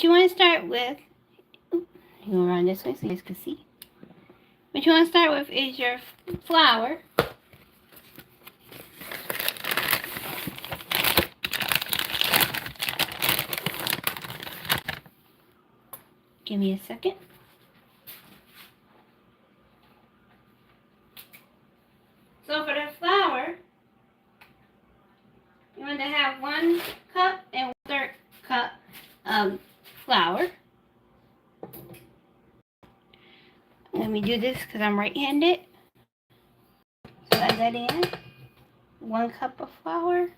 you want to start with, you go around this way so you guys can see. What you want to start with is your flour. Give me a second. So for the flour, you want to have 1 cup and 1/3 cup of flour. Let me do this because I'm right-handed. So add that in. 1 cup of flour.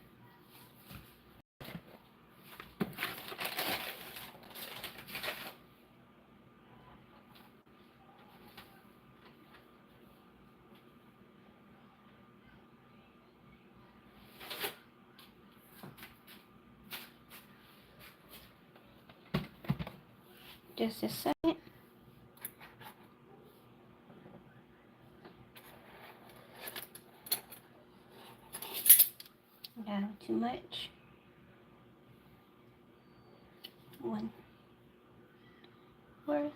Just a second. Got too much. 1/4.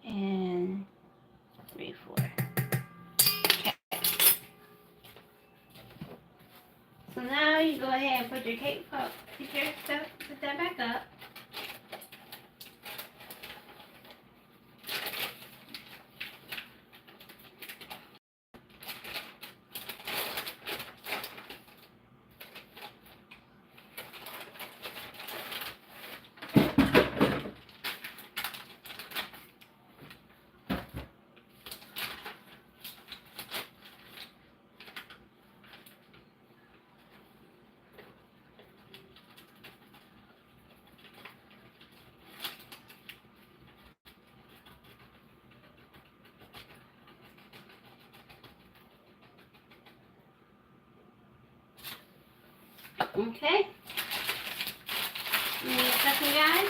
And 3/4. Okay. So now you go ahead and put your cake pop, put that back up. Okay. Give me a second, guys.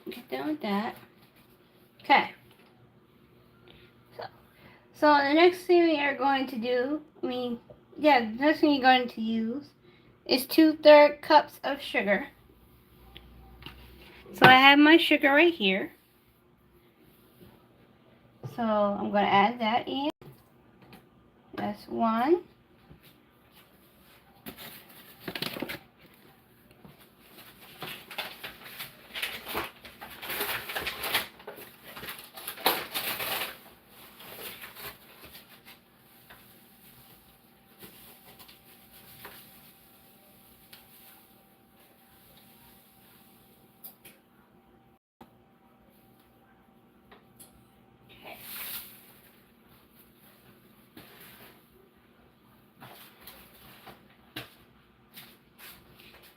Get done with that. Okay. So the next thing we are going to do, the next thing you're going to use is 2/3 cups of sugar. So I have my sugar right here. So I'm going to add that in. That's 1.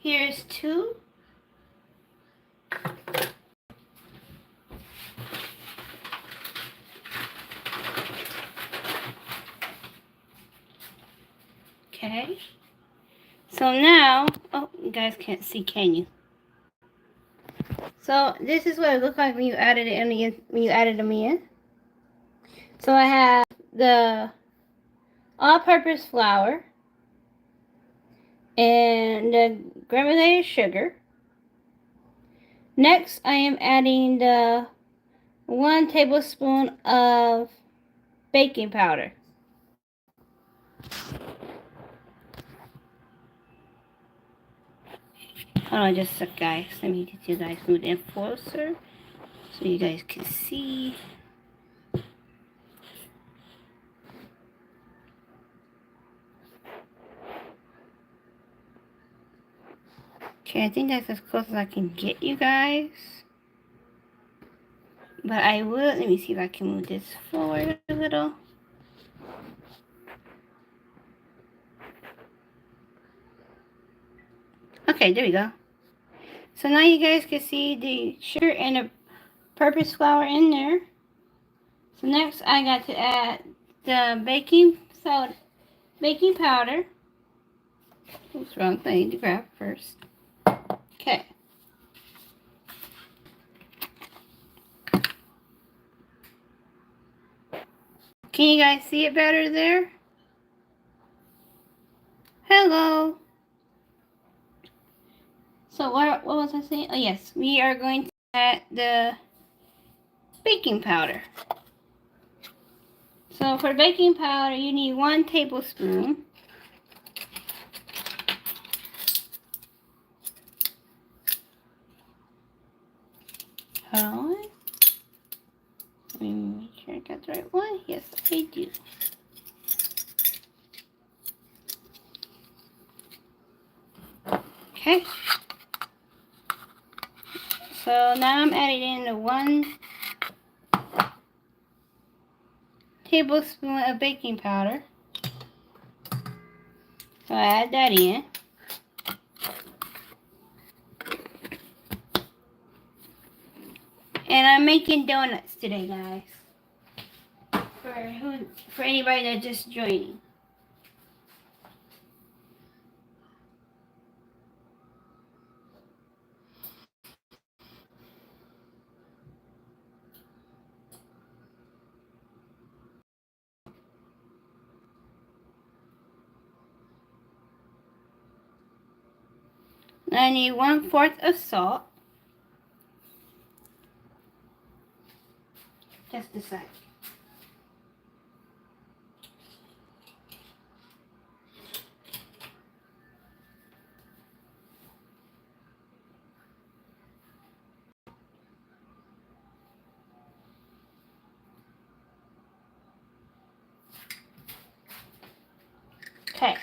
Here's 2. Okay. So now, oh, you guys can't see, can you? So this is what it looked like when you added them in. So I have the all-purpose flour and the granulated sugar. Next, I am adding the 1 tablespoon of baking powder. Hold on just a sec, guys. Let me get you guys moved in closer so you guys can see. Okay, I think that's as close as I can get you guys. But I will, let me see if I can move this forward a little. Okay, there we go. So now you guys can see the sugar and the purpose flour in there. So next I got to add the baking powder. Oops, wrong thing to grab first. Okay. Can you guys see it better there? Hello. So what was I saying? Oh yes, we are going to add the baking powder. So for baking powder, you need 1 tablespoon. Hold on. Let me make sure I got the right one. Yes, I do. Okay. So now I'm adding in the 1 tablespoon of baking powder. So I add that in. And I'm making donuts today, guys. For anybody that's just joining. I need 1/4 of salt. Just a sec. Okay.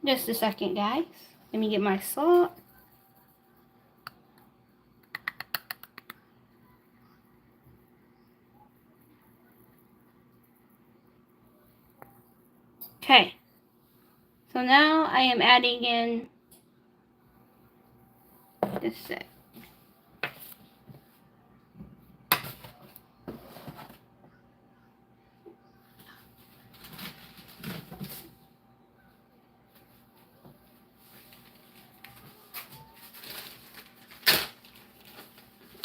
Just a second, guys. Let me get my salt. Okay. So now I am adding in this set.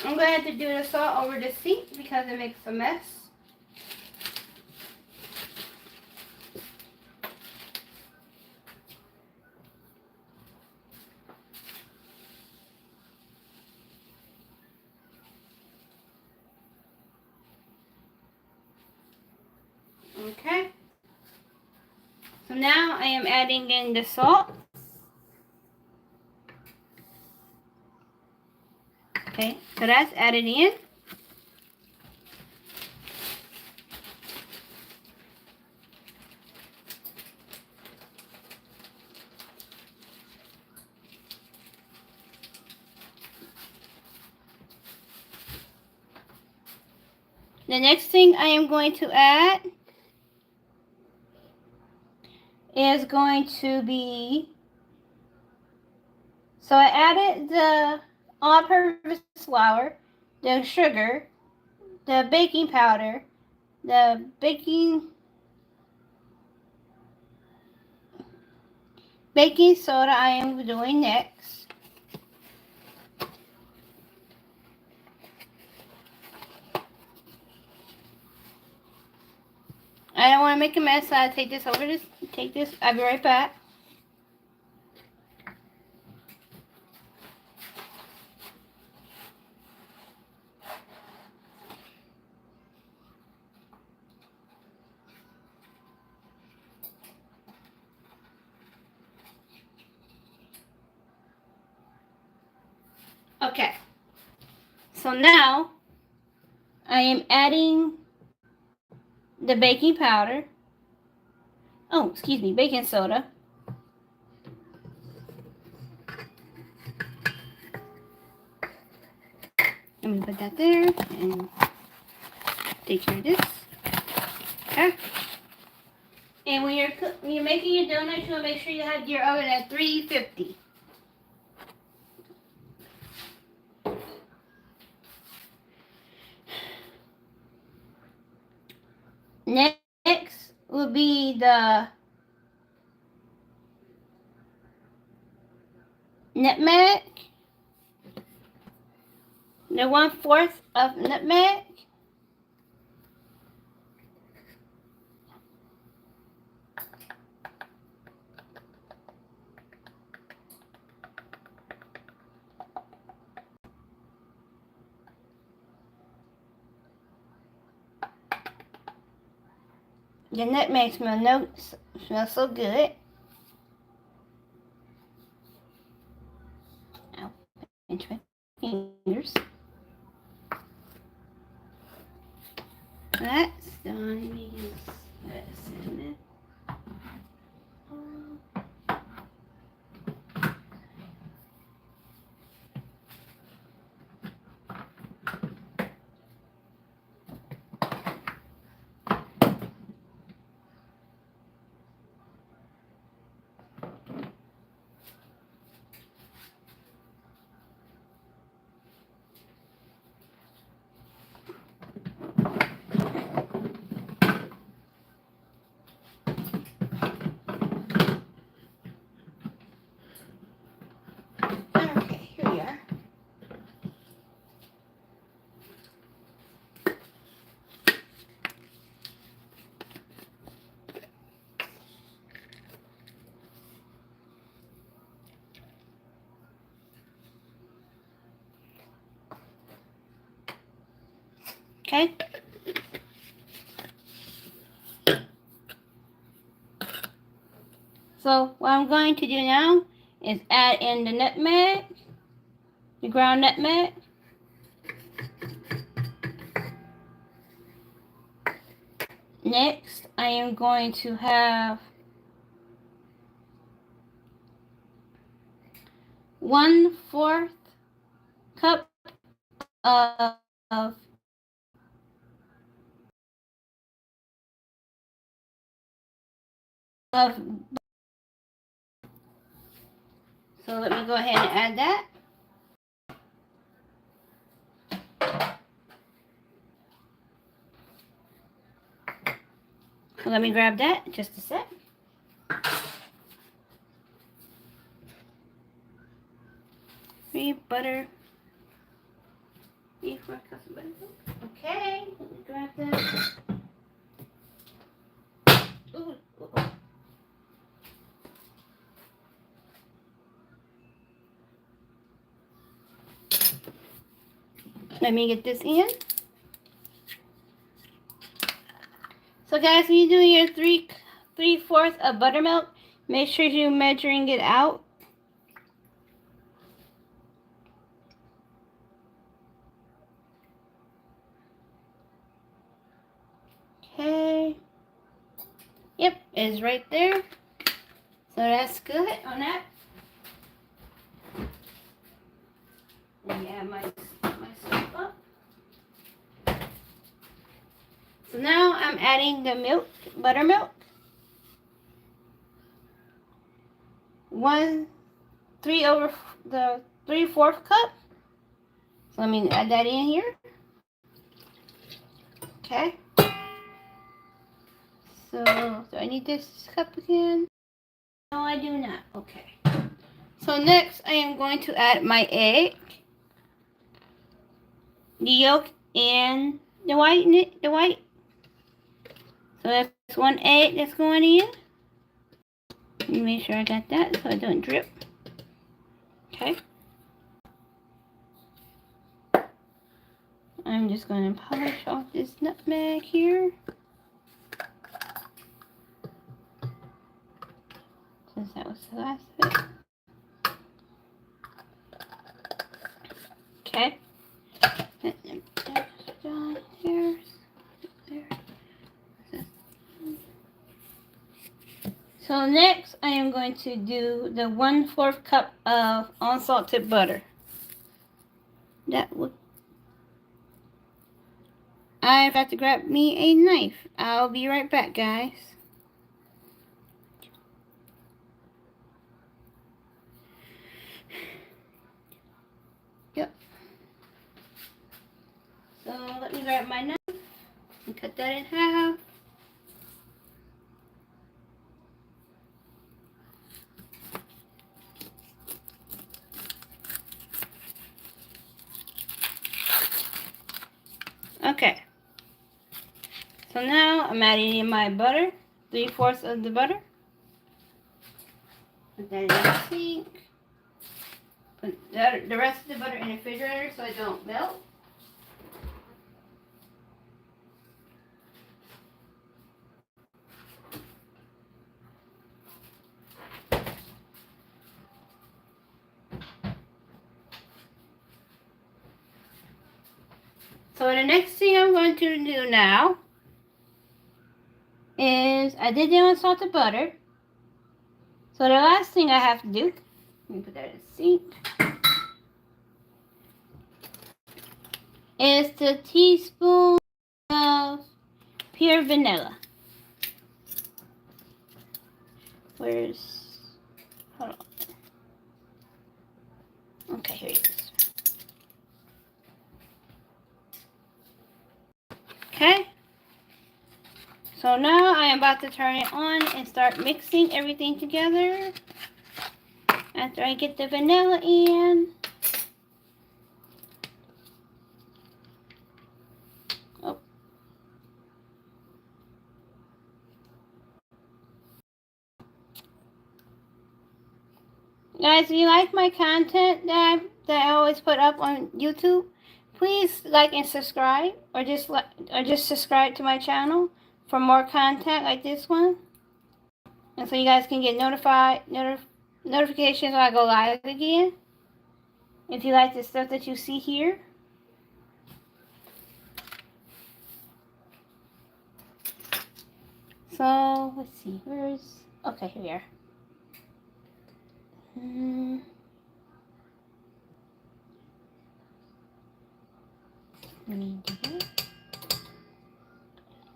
I'm going to have to do the salt over the sink because it makes a mess. Okay. So now I am adding in the salt. Okay, so that's added in. The next thing I am going to add is going to be, so I added the all-purpose flour, the sugar, the baking powder, the baking soda I am doing next. I don't want to make a mess, so I'll take this, I'll be right back. Okay, so now I am adding the baking powder. Oh, excuse me, baking soda. Let me put that there and take care of this. Okay. And when you're making your donuts, you want to make sure you have your oven at 350. Next will be the nutmeg. The 1/4 of nutmeg. The nutmeg smells so good. I'll pinch my fingers. That's done. Let me use cinnamon. Okay, here we are. Okay. So what I'm going to do now is add in the nutmeg, the ground nutmeg. Next, I am going to have 1/4 cup of so let me go ahead and add that. So let me grab that just a sec. Butter. 3/4 cups of butter. Okay, let me grab that. Ooh. Let me get this in. So guys, when you're doing your 3/4 of buttermilk, make sure you're measuring it out. Okay. Yep, it's right there. So that's good on that. Let me add my stuff up. So now I'm adding the milk, buttermilk. 3/4 cup. So let me add that in here. Okay. So do I need this cup again? No, I do not. Okay. So next I am going to add my egg, the yolk, and the white. So that's 1 egg that's going in. Let me make sure I got that so it don't drip. Okay. I'm just going to polish off this nutmeg here. Since that was the last of it. Okay. So next I am going to do the 1/4 cup of unsalted butter. That would. I've got to grab me a knife. I'll be right back, guys. grab my knife and cut that in half. Okay. So now I'm adding in my butter, 3/4 of the butter. Put that in the sink. Put the rest of the butter in the refrigerator so it don't melt. So the next thing I'm going to do now is I did the unsalted butter. So the last thing I have to do, let me put that in the sink, is the teaspoon of pure vanilla. Where's, hold on. Okay, here it is. Okay. So now I am about to turn it on and start mixing everything together. After I get the vanilla in. Oh. Guys, if you like my content that I always put up on YouTube, please like and subscribe, or just subscribe to my channel for more content like this one. And so you guys can get notifications when I go live again. If you like the stuff that you see here. So, let's see, okay, here we are.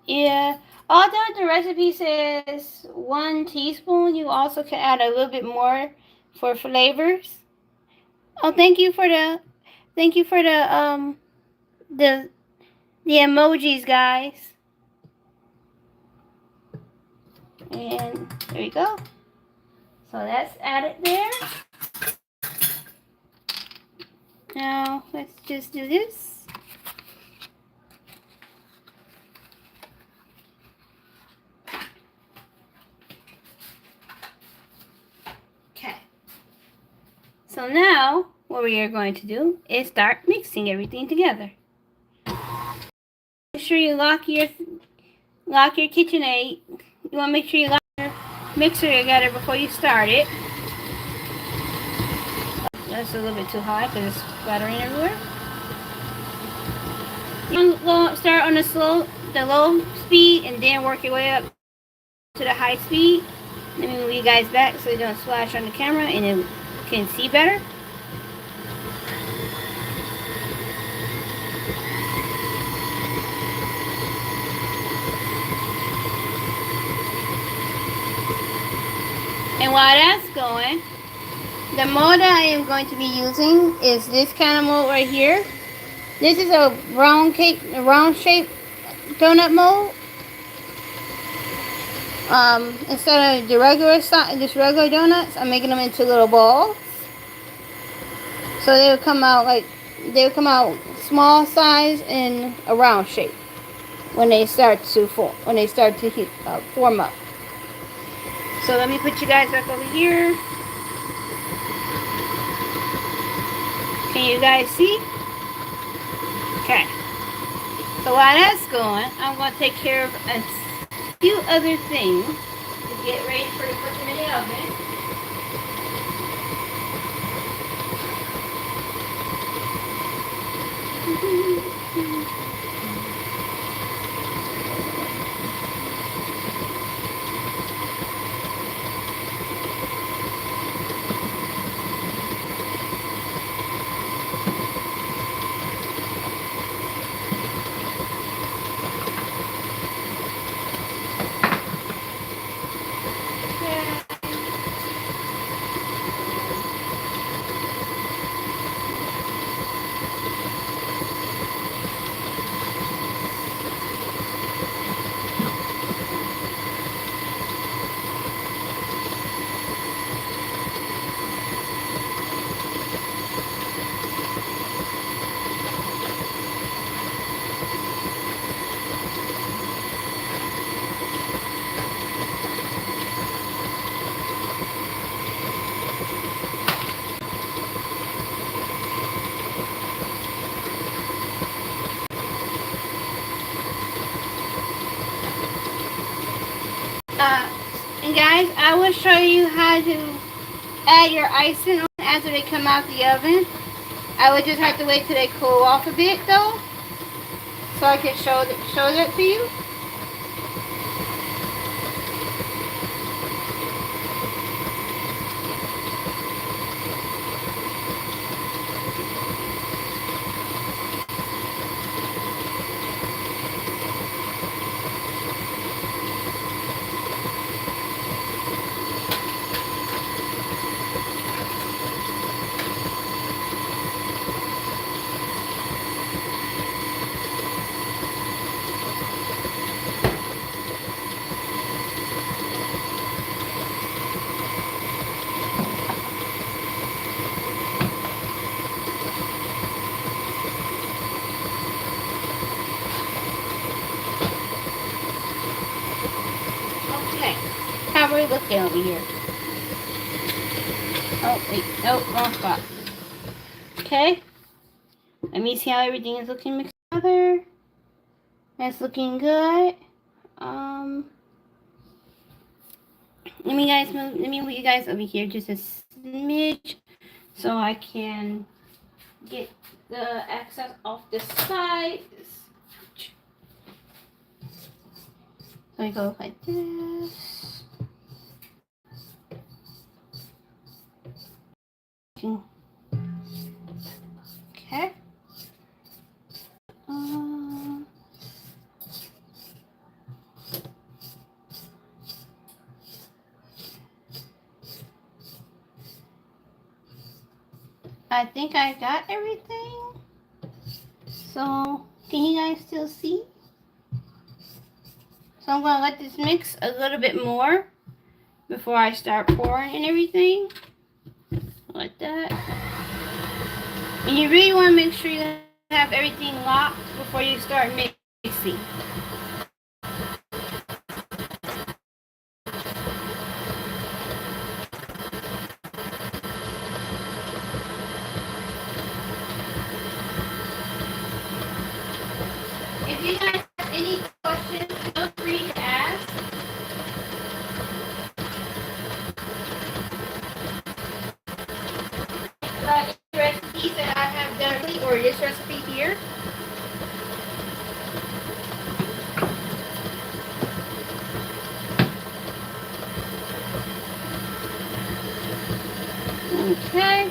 Yeah, although the recipe says 1 teaspoon, you also can add a little bit more for flavors. Oh, thank you for the emojis, guys. And there you go. So that's added there. Now let's just do this. Okay. So now what we are going to do is start mixing everything together. Make sure you lock your KitchenAid. You want to make sure you lock your mixer together before you start it. That's a little bit too high because it's splattering everywhere. Start on the low speed, and then work your way up to the high speed. Let me move you guys back so you don't splash on the camera and you can see better. And while that's going, the mold that I am going to be using is this kind of mold right here. This is a round shaped donut mold. Instead of the regular donuts, I'm making them into little balls. So they would come out small size in a round shape when they start to form up. So let me put you guys back over here. Can you guys see? Okay. So while that's going, I'm going to take care of a few other things to get ready for to put them in the oven. guys, I will show you how to add your icing on after they come out the oven. I would just have to wait till they cool off a bit though, so I can show that to you. Okay, how are we looking over here? Oh, wait, no, wrong spot. Okay, let me see how everything is looking mixed together. That's looking good. Let me move you guys over here just a smidge so I can get the excess off the sides. So we go like this. Okay. I think I got everything. So, can you guys still see? So I'm going to let this mix a little bit more before I start pouring and everything. Like that. And you really want to make sure you have everything locked before you start mixing. If you guys have any questions, feel free to ask. About any recipes that I have done or this recipe here. Okay.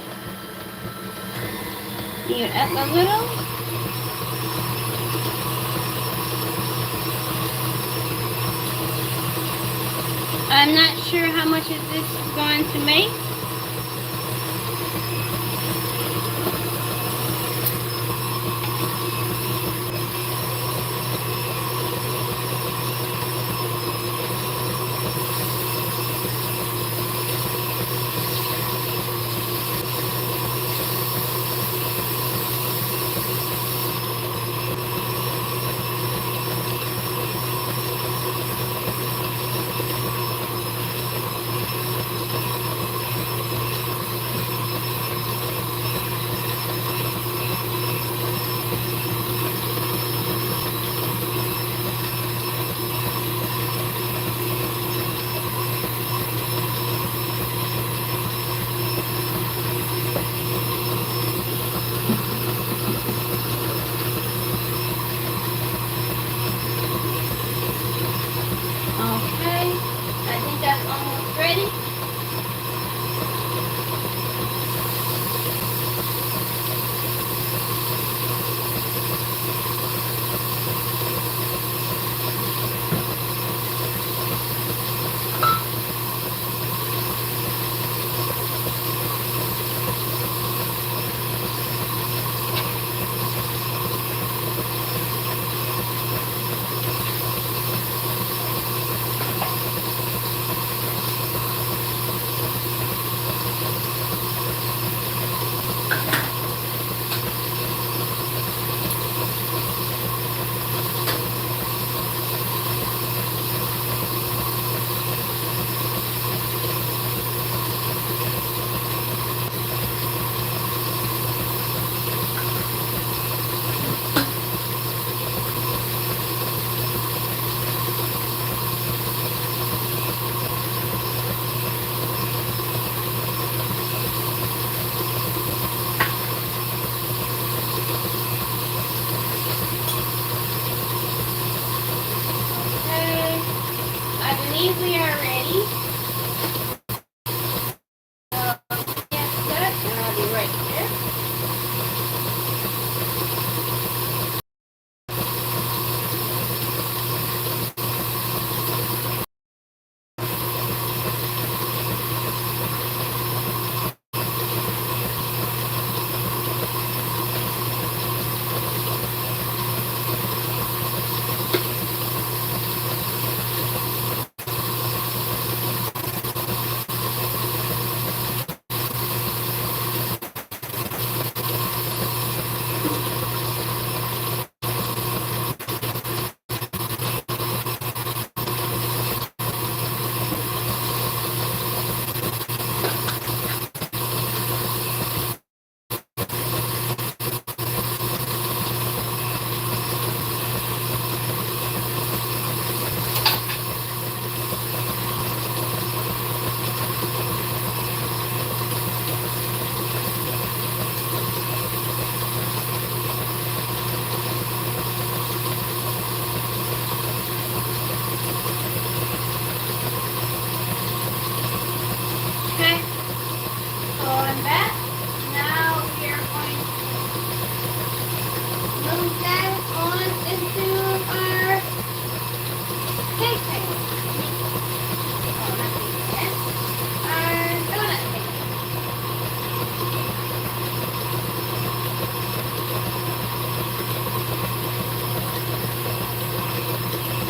You up a little. I'm not sure how much of this is going to make.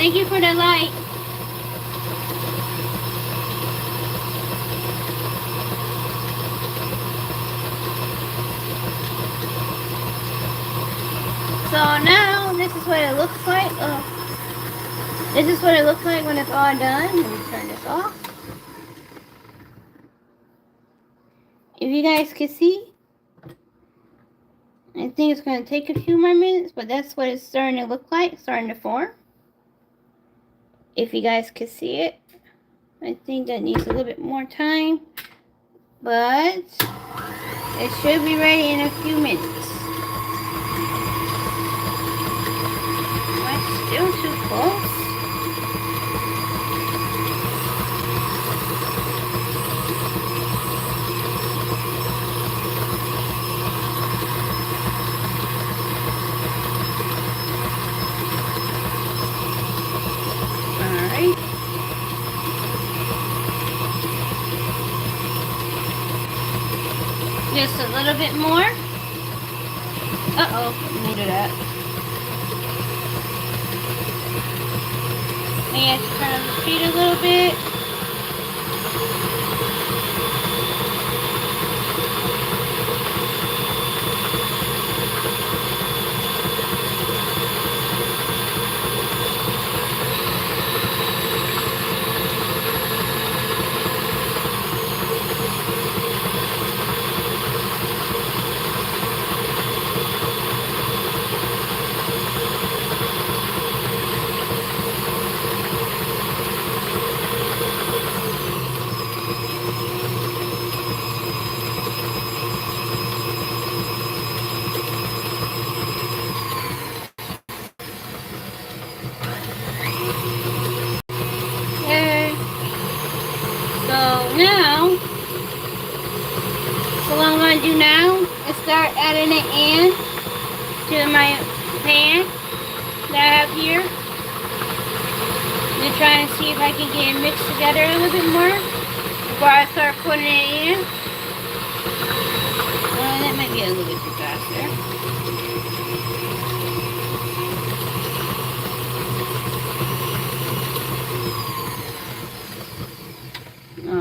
Thank you for the light. So now this is what it looks like. This is what it looks like when it's all done. Let me turn this off. If you guys can see, I think it's going to take a few more minutes, but that's what it's starting to look like, starting to form. If you guys can see it, I think that needs a little bit more time, but it should be ready in a few minutes. Am I still too close? Just a little bit more. Uh-oh, needed that. Maybe I should turn on the speed a little bit. So what I'm going to do now is start adding it in to my pan that I have here. I'm going to try and see if I can get it mixed together a little bit more before I start putting it in. That might be a little bit too fast there.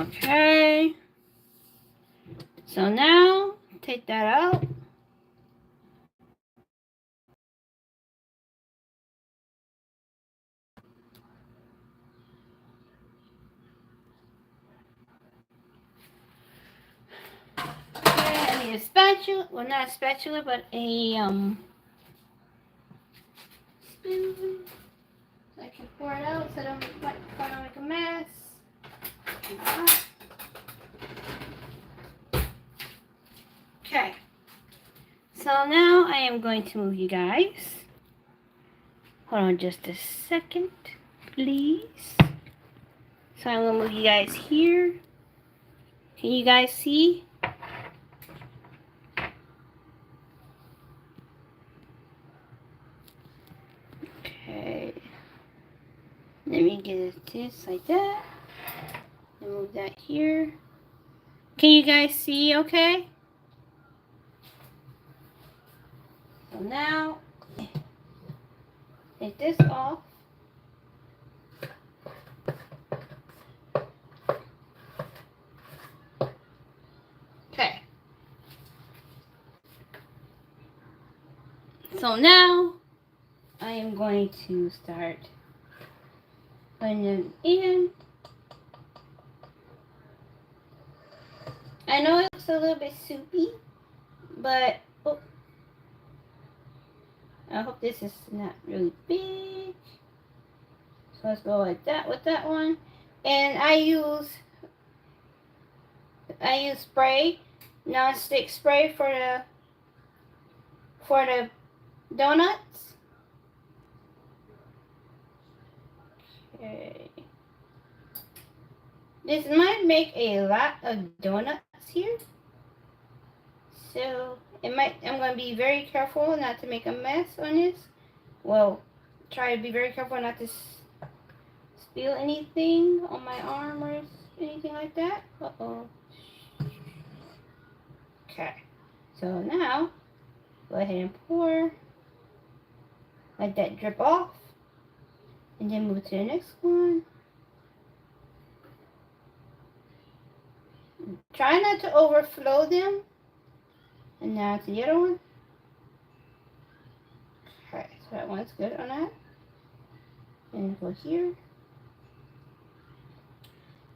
Okay. So now, take that out. I need a spatula, well not a spatula, but a spoon. So I can pour it out so I don't make a mess. Okay. So now I am going to move you guys. Hold on just a second, please. So I'm going to move you guys here. Can you guys see? Okay. Let me get this like that. And move that here. Can you guys see okay? So now, take this off. Okay. So now, I am going to start putting them in. I know it looks a little bit soupy, but I hope this is not really big. So let's go like that with that one. And I use spray, non-stick spray for the donuts. Okay. This might make a lot of donuts here. So I'm going to be very careful not to make a mess on this. Well, try to be very careful not to spill anything on my arm or anything like that. Uh-oh. Okay. So now, go ahead and pour. Let that drip off. And then move to the next one. Try not to overflow them. And now to the other one. Okay, so that one's good on that. And go here.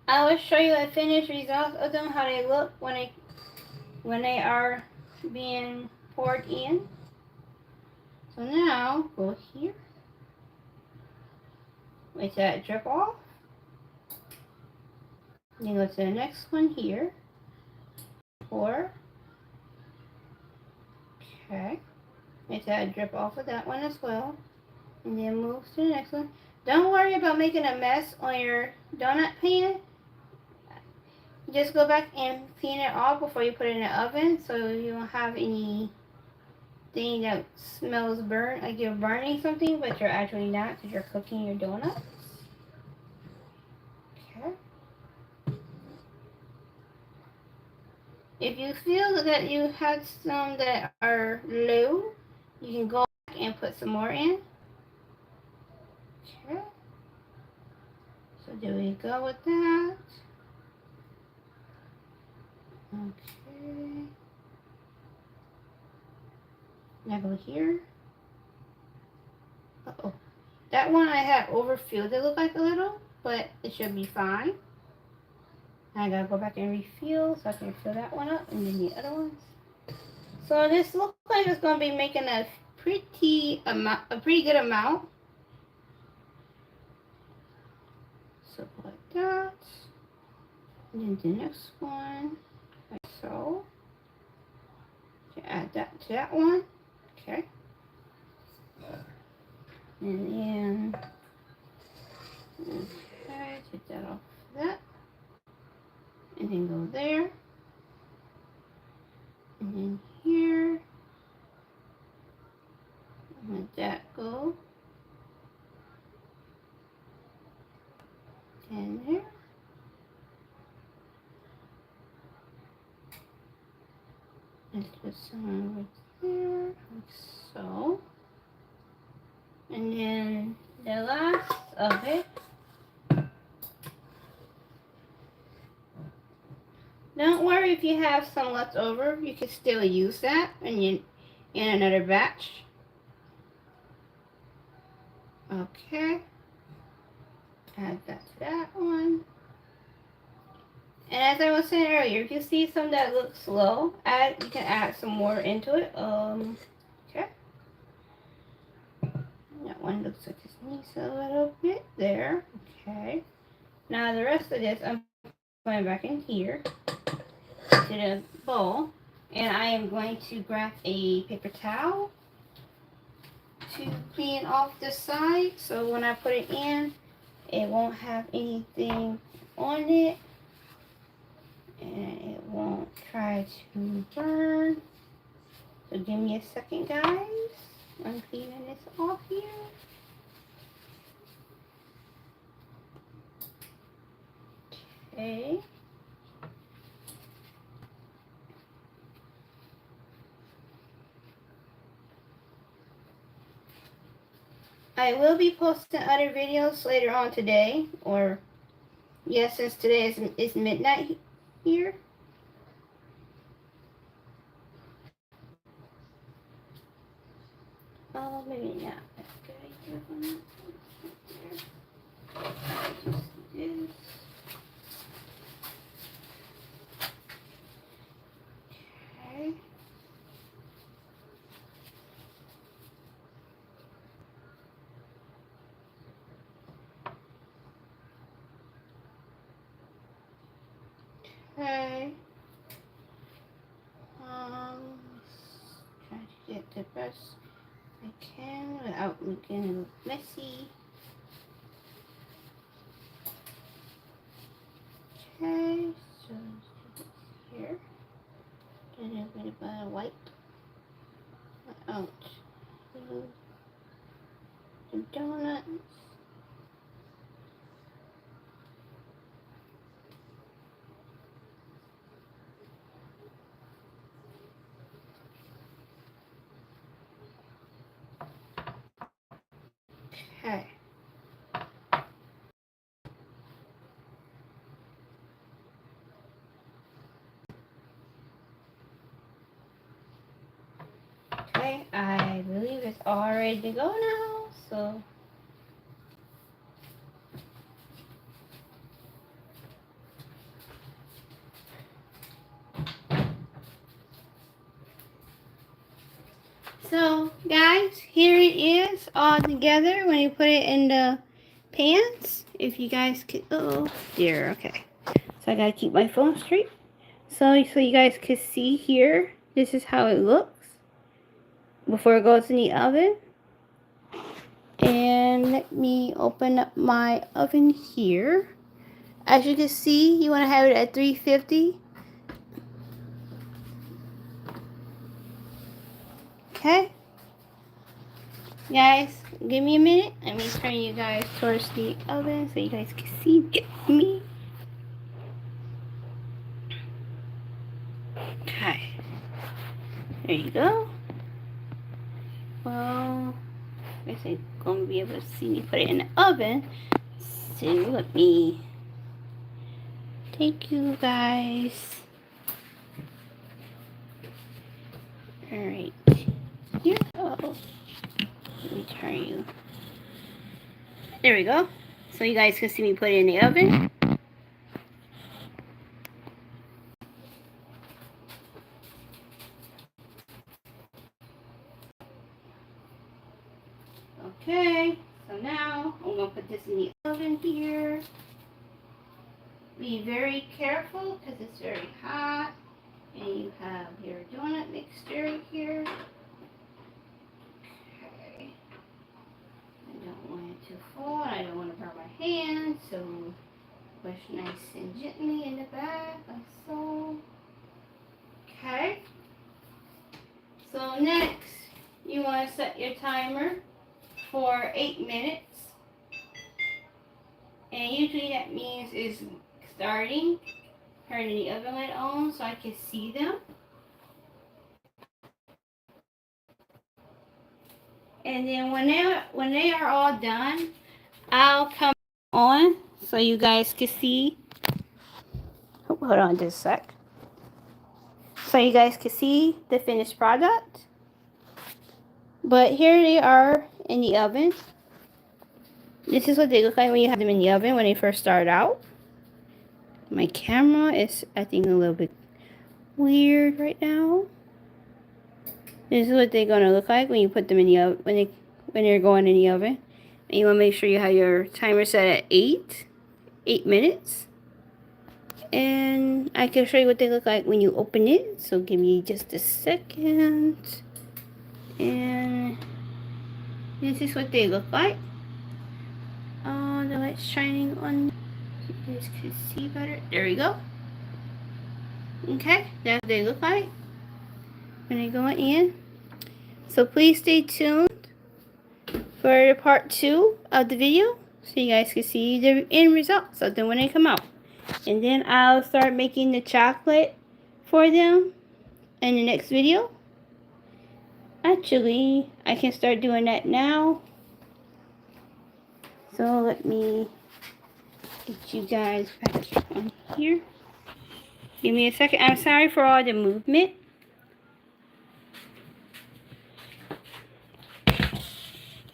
I will show you a finished result of them, how they look when they are being poured in. So now go here. Wait till that drip off. Then go to the next one here. Pour. Okay. Wait till that drip off of that one as well. And then move to the next one. Don't worry about making a mess on your donut pan. Just go back and clean it off before you put it in the oven so you don't have anything that smells burnt, like you're burning something, but you're actually not because you're cooking your donuts. Okay. If you feel that you had some that are low, you can go back and put some more in. Okay. So there we go with that. Okay. Now go here. Uh-oh. That one I had overfilled it looked like a little, but it should be fine. I gotta go back and refill so I can fill that one up and then the other ones. So this looks like it's gonna be making a pretty good amount. So like that. And then the next one, like so. To add that to that one. Okay. And then, okay, take that off that. And then go there. And then here. Let that go. And there. Let's put some right there, like so. And then the last of it. Don't worry if you have some left over, you can still use that in another batch. Okay. Add that to that one. And as I was saying earlier, if you see some that looks low, you can add some more into it. Okay. That one looks like it needs a little bit there. Okay. Now the rest of this, I'm going back in here to the bowl, and I am going to grab a paper towel to clean off the side, so when I put it in, it won't have anything on it. And it won't try to burn. So give me a second, guys. I'm cleaning this off here. Okay. I will be posting other videos later on today, or yes, since today is midnight here. Oh, maybe not. That's good. This. Okay. Okay. Try to get the best I can without looking messy. Okay, so here, get a little bit of a wipe out the donuts. Okay. believe it's all ready to go now. So guys, here it is all together when you put it in the pans. If you guys could, oh dear, okay. So I gotta keep my phone straight. So you guys can see here, this is how it looks before it goes in the oven. And let me open up my oven here. As you can see, you want to have it at 350. Okay. Guys, give me a minute. Let me turn you guys towards the oven so you guys can see me. Okay. There you go. Well, I guess I'm going to be able to see me put it in the oven. So let me take you guys. Alright. Here. Oh. Let me turn you. There we go. So you guys can see me put it in the oven. Okay, so now I'm going to put this in the oven here. Be very careful because it's very hot. And you have your donut mixture here. Okay. I don't want it to fall. I don't want to burn my hands. So push nice and gently in the back like so. Okay. So next, you want to set your timer for 8 minutes. And usually that means it's starting. Turning the oven light on so I can see them. And then when they are all done, I'll come on so you guys can see. Hold on just a sec. So you guys can see the finished product. But here they are in the oven. This is what they look like when you have them in the oven when they first start out. My camera is acting a little bit weird right now. This is what they're gonna look like when you put them in the oven, when they're going in the oven. And you wanna make sure you have your timer set at 8 minutes. And I can show you what they look like when you open it. So give me just a second. And this is what they look like. Oh, the light's shining on. So you guys can see better. There we go. Okay, that's what they look like when they go in. So please stay tuned for the part 2 of the video so you guys can see the end results of them when they come out. And then I'll start making the chocolate for them in the next video. Actually, I can start doing that now. So let me get you guys back on here. Give me a second. I'm sorry for all the movement.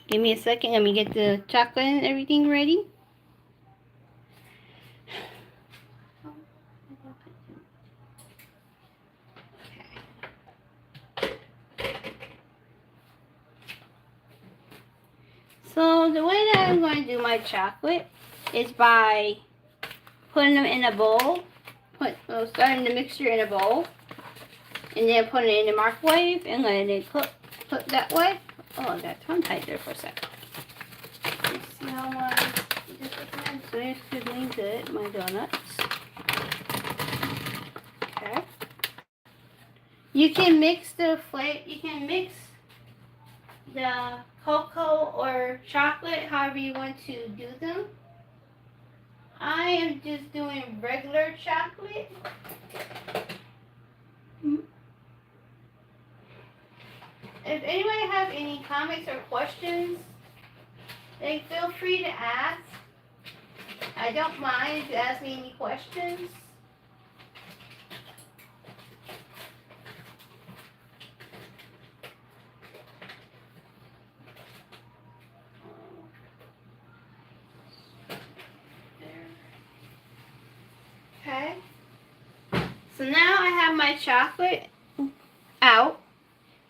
Give me a second. Let me get the chocolate and everything ready. So the way that I'm going to do my chocolate is by putting them in a bowl. Starting the mixture in a bowl. And then putting it in the microwave and letting it cook that way. Oh, I got tongue tied there for a second. Let's see how much this is. So it's doing good, my donuts. Okay. You can mix the cocoa or chocolate however you want to do them. I am just doing regular chocolate. If anybody have any comments or questions, then feel free to ask. I don't mind if you ask me any questions. So now I have my chocolate out.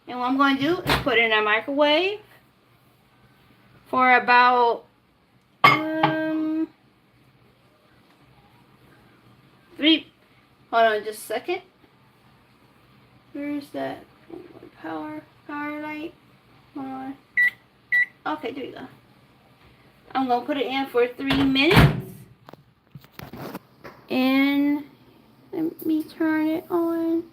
And what I'm going to do is put it in a microwave for about 3. Hold on just a second. Where's that power light? Hold on. Okay, there you go. I'm going to put it in for 3 minutes. And let me turn it on.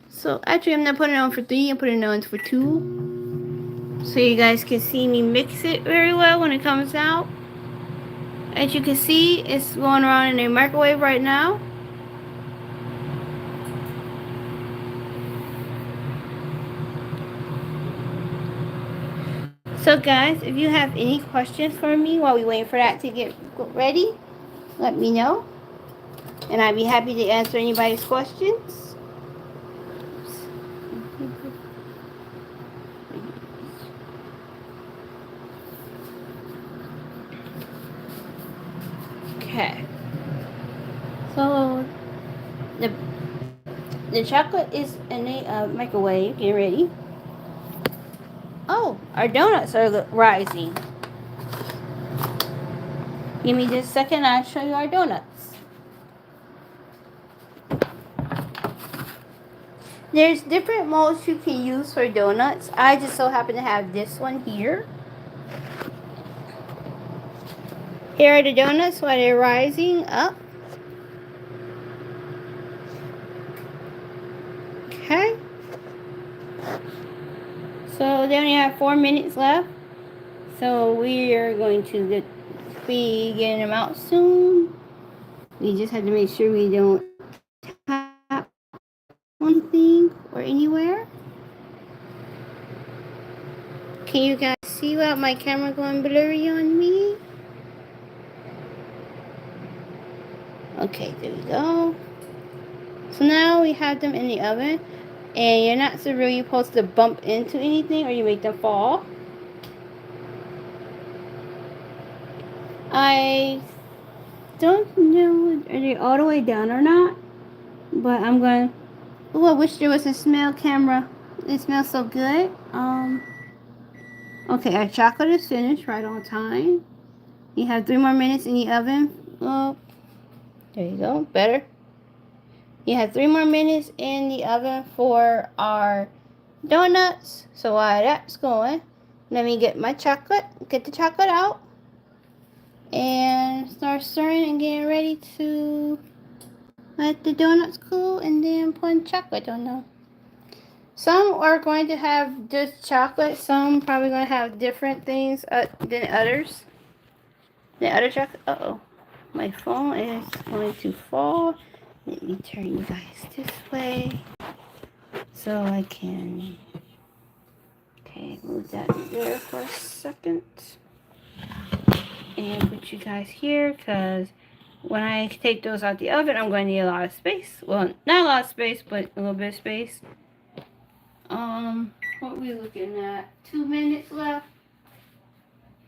So actually I'm not putting it on for 3, I'm putting it on for 2. So you guys can see me mix it very well when it comes out. As you can see, it's going around in the microwave right now. So guys, if you have any questions for me while we waiting for that to get ready, let me know. And I'd be happy to answer anybody's questions. Okay. So the chocolate is in the microwave, getting ready. Oh, our donuts are rising. Give me just a second, I'll show you our donuts. There's different molds you can use for donuts. I just so happen to have this one here. Here are the donuts while they're rising up. Okay. So they only have 4 minutes left. So we are going to be getting them out soon. We just have to make sure we don't tap anything or anywhere. Can you guys see without my camera going blurry on me? Okay, there we go. So now we have them in the oven. And you're not so really supposed to bump into anything or you make them fall. I don't know are they all the way down or not. But I'm going to... Oh, I wish there was a smell camera. It smells so good. Okay, our chocolate is finished right on time. You have 3 more minutes in the oven. Oh, there you go. Better. You have 3 more minutes in the oven for our donuts. So while that's going, let me get my chocolate. Get the chocolate out. And start stirring and getting ready to let the donuts cool and then put in chocolate on them. Some are going to have just chocolate. Some probably going to have different things than others. The other chocolate. Uh-oh. My phone is going to fall. Let me turn you guys this way so I can... Okay, move that there for a second. And put you guys here because when I take those out the oven, I'm going to need a lot of space. Well, not a lot of space, but a little bit of space. What are we looking at? 2 minutes left.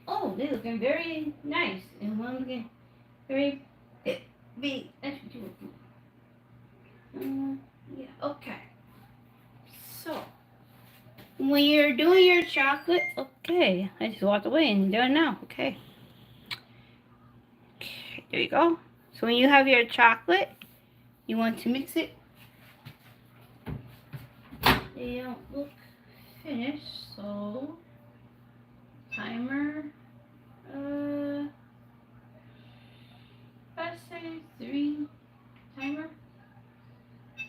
Oh, they're looking very nice. And one looking very big. That's what you looking. Yeah, okay. So, when you're doing your chocolate, okay. I just walked away and you're doing it now. Okay. Okay, there you go. So when you have your chocolate, you want to mix it. They don't look finished, so timer. Let's say 3 timer.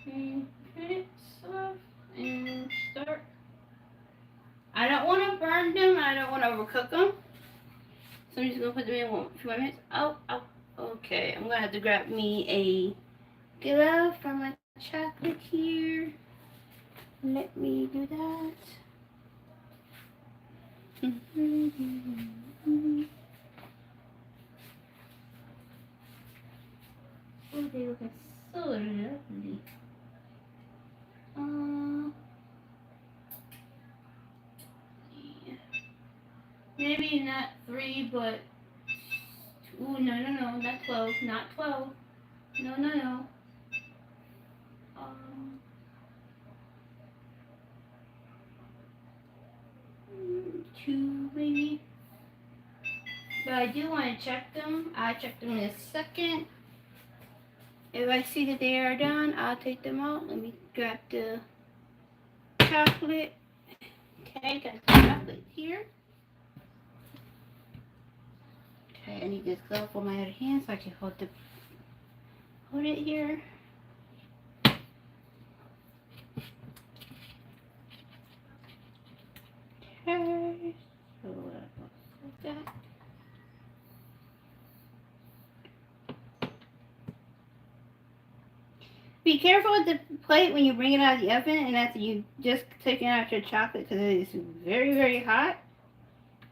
3 minutes left and start. I don't want to burn them. I don't want to overcook them. So I'm just gonna put them in a few more minutes. Oh, okay. I'm gonna have to grab me a glove for my chocolate here. Let me do that. Oh, they look so lovely. Yeah. Maybe not 3, but 2. No, not 12. Not 12. No. 2 maybe. But I do want to check them. I'll check them in a second. If I see that they are done, I'll take them out. Let me grab the chocolate. Okay, got the chocolate here. Okay, I need this glove for my other hand so I can hold it here. Okay, so what else like that? Be careful with the plate when you bring it out of the oven and after you just taking out your chocolate because it is very, very hot.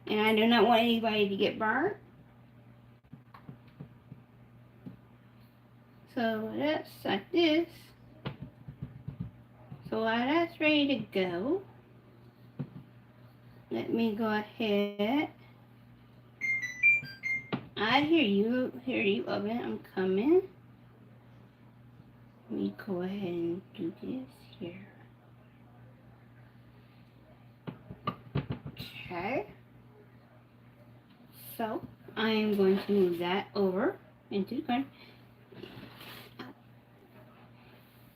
And I do not want anybody to get burned. So that's like this. So while that's ready to go, let me go ahead. I hear you oven, I'm coming. Let me go ahead and do this here. Okay. So I am going to move that over into the corner.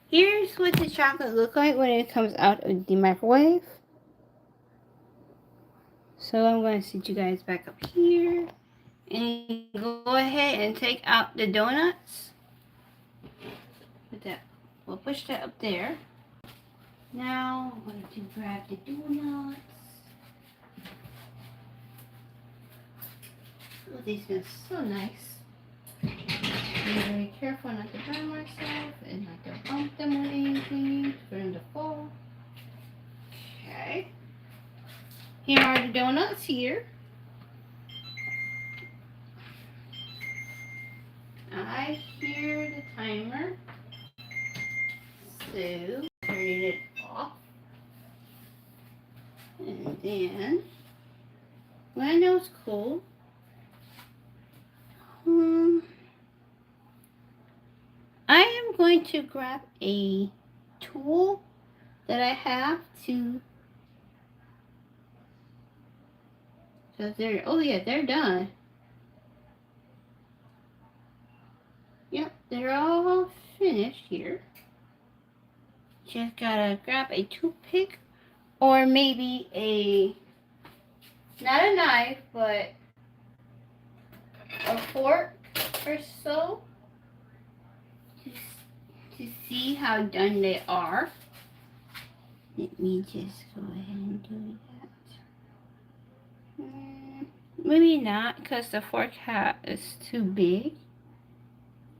Here's what the chocolate looks like when it comes out of the microwave. So I'm going to sit you guys back up here and go ahead and take out the donuts. Put that, we'll push that up there. Now I'm going to grab the donuts. Oh, these smell so nice. Be very careful not to burn myself and not to bump them with anything for them to fall. Okay. Here are the donuts here. I hear the timer. So turning it off. And then when I know it's cold, I am going to grab a tool that I have to. So they're done. Yep, they're all finished here. Just gotta grab a toothpick or maybe not a knife, but a fork or so to see how done they are. Let me just go ahead and do that. Maybe not, because the fork is too big.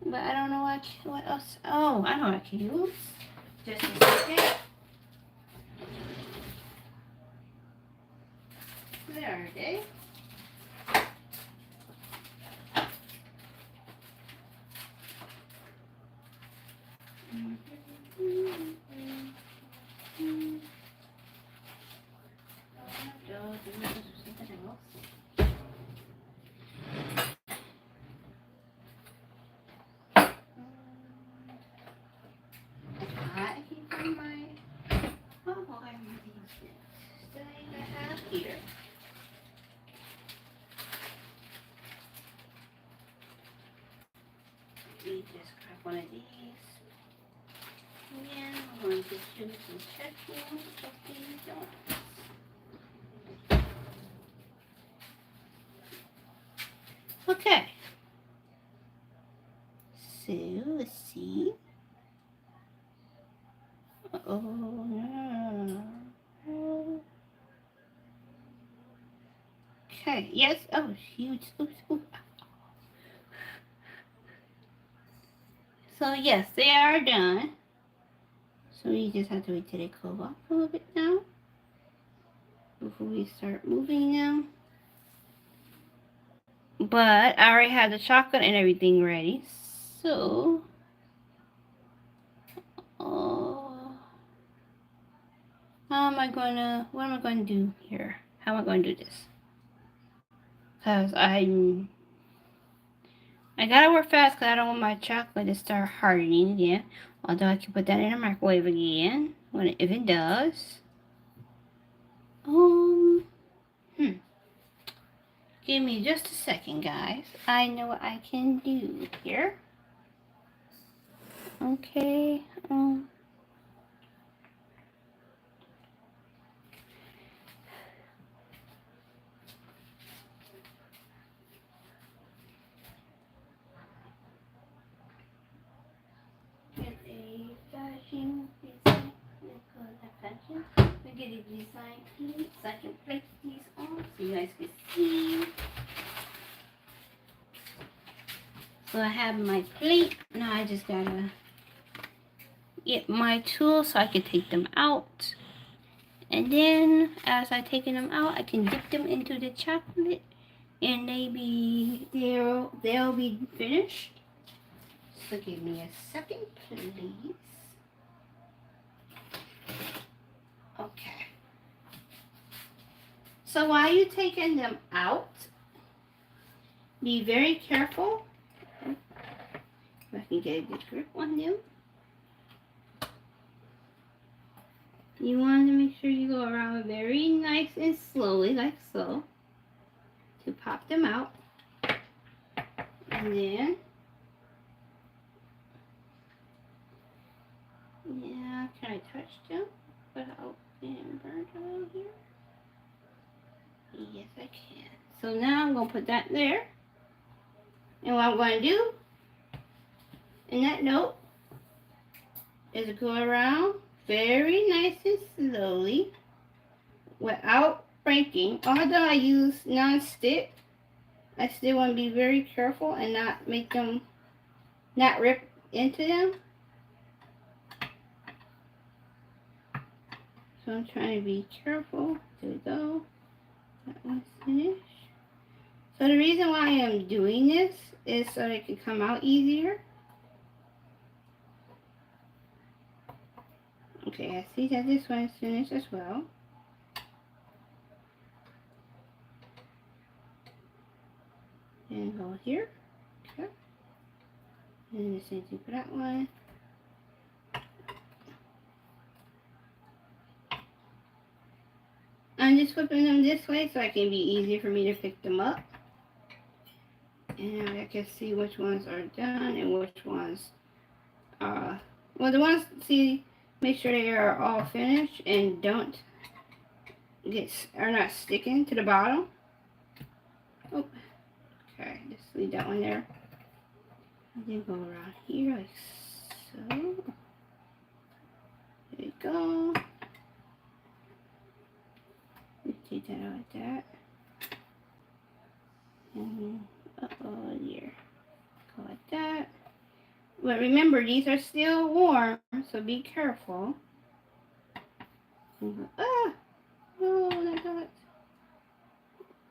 But I don't know what else. Oh, I know what I can use. Just a second. Where are they? Here. Let me just grab one of these. And I'm going to do some checking of these donuts. Okay. So let's see. Oh no. Okay, yes. Oh, huge. Oops. So yes, they are done. So we just have to wait till they cool off a little bit now before we start moving them. But I already have the chocolate and everything ready. So what am I going to do here? How am I going to do this? Because I gotta work fast because I don't want my chocolate to start hardening again. Although I can put that in the microwave again if it does. Give me just a second, guys. I know what I can do here. Okay. Get a flashing design. We get a design piece so I can place these on so you guys can see. So I have my plate. Now I just gotta get my tools so I can take them out. And then as I taking them out, I can dip them into the chocolate and they'll be finished. So give me a second, please. Okay. So while you're taking them out, be very careful. If I can get a good grip on them. You want to make sure you go around very nice and slowly, like so, to pop them out. And then, yeah, can I touch them without being burnt around here? Yes, I can. So now I'm going to put that there. And what I'm going to do in that note is go around very nice and slowly without breaking. Although I use non-stick, I still want to be very careful and not make them, not rip into them. So I'm trying to be careful. There we go. That one's finished. So the reason why I am doing this is so it can come out easier. Okay, I see that this one is finished as well. And go here. Okay. And the same thing for that one. I'm just flipping them this way so it can be easier for me to pick them up. And I can see which ones are done and which ones are, well, the ones, see, make sure they are all finished and don't are not sticking to the bottom. Oh, okay, just leave that one there. And then go around here like so. There you go. Let's take that out like that. And here. Go like that. But remember, these are still warm, so be careful. Ah! Oh, that got.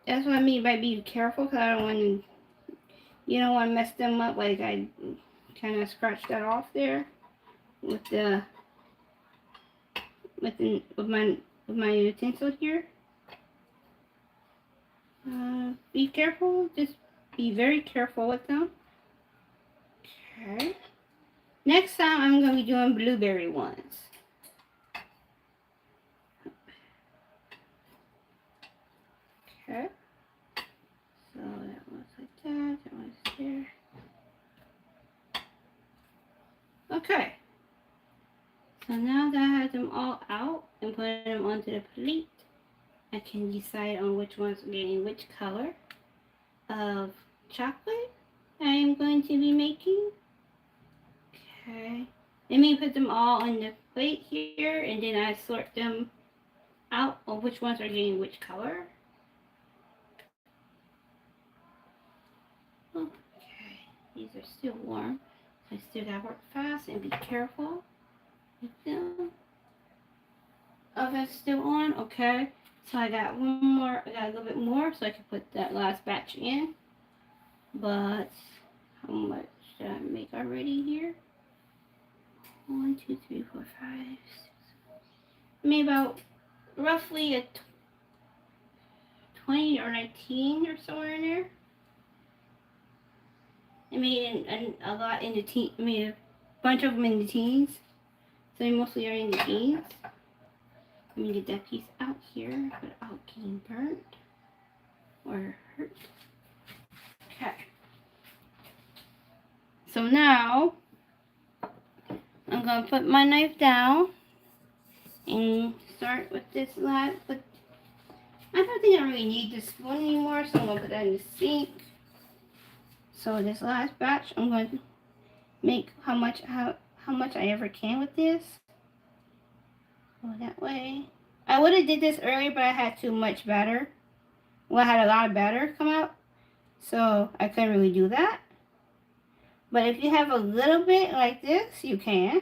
That's what I mean by be careful, because I don't want to, you don't want to mess them up. Like I kind of scratched that off there with my utensil here. Be careful. Just be very careful with them. Okay. Next time I'm going to be doing blueberry ones. Okay. So that one's like that. That one's there. Okay. So now that I have them all out and put them onto the plate, I can decide on which ones are getting which color of chocolate I am going to be making. Okay. Let me put them all on the plate here and then I sort them out on which ones are getting which color. Okay. These are still warm. So I still gotta work fast and be careful with them. Oven's still on. Okay. So I got one more, I got a little bit more so I can put that last batch in. But how much did I make already here? 1, 2, 3, 4, 5, 6. I made about roughly a 20 or 19 or somewhere in there. I made a lot in the teen. I made a bunch of them in the teens. So they mostly are in the teens. Let me get that piece out here without getting burnt. or Hart. Okay. So now I'm gonna put my knife down and start with this last. But I don't think I really need this spoon anymore, so I'm gonna put that in the sink. So this last batch, I'm going to make how much I ever can with this. Go that way. I would have did this earlier, but I had too much batter. Well, I had a lot of batter come out, so I couldn't really do that. But if you have a little bit like this, you can.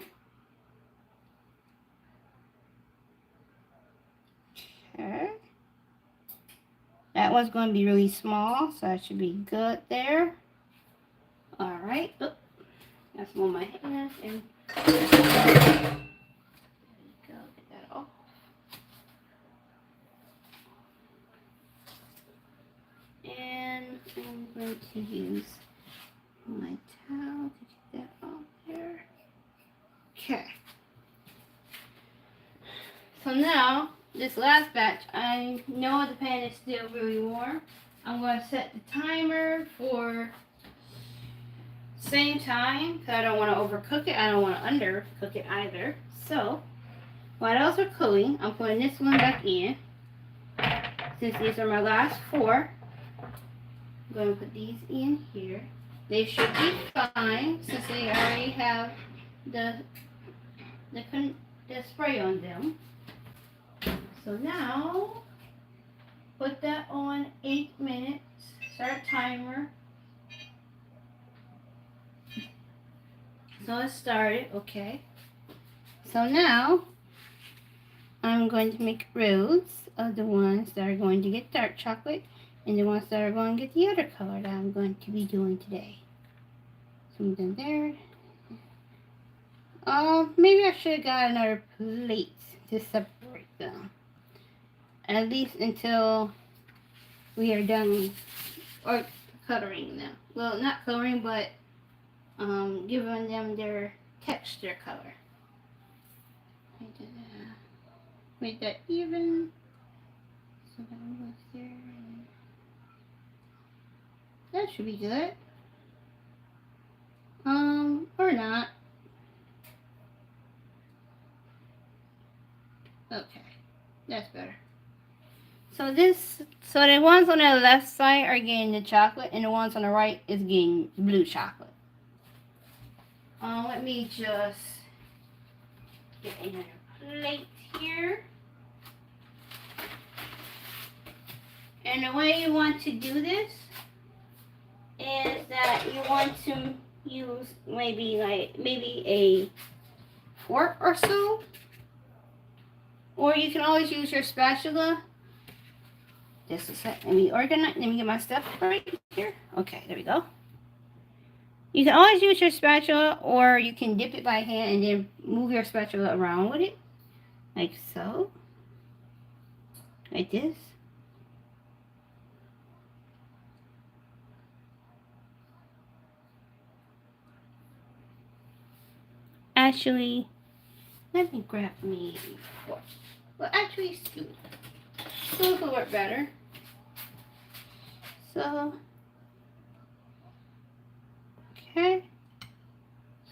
Okay. That one's going to be really small, so that should be good there. Alright. Oh, that's on my hand. And there we go. Get that off. And I'm going to use my towel to get that off there. Okay. So now, this last batch, I know the pan is still really warm. I'm going to set the timer for same time because I don't want to overcook it. I don't want to undercook it either. So, while those are cooling, I'm putting this one back in. Since these are my last 4, I'm going to put these in here. They should be fine since they already have the spray on them. So now, put that on 8 minutes. Start timer. So it started, okay. So now, I'm going to make rows of the ones that are going to get dark chocolate and the ones that are going to get the other color that I'm going to be doing today. Something there. Maybe I should have got another plate to separate them. At least until we are done or coloring them. Well, not coloring, but giving them their texture color. Make that even. So that one goes there. That should be good. Or not. Okay, that's better. So the ones on the left side are getting the chocolate, and the ones on the right is getting blue chocolate. Let me just get another plate here. And the way you want to do this is that you want to use maybe a fork or so. Or you can always use your spatula. Just a sec. Let me organize. Let me get my stuff right here. Okay, there we go. You can always use your spatula, or you can dip it by hand and then move your spatula around with it. Like so. Like this. Actually, let me grab me a fork. Well, actually, spoon. Spoon will work better. So, okay.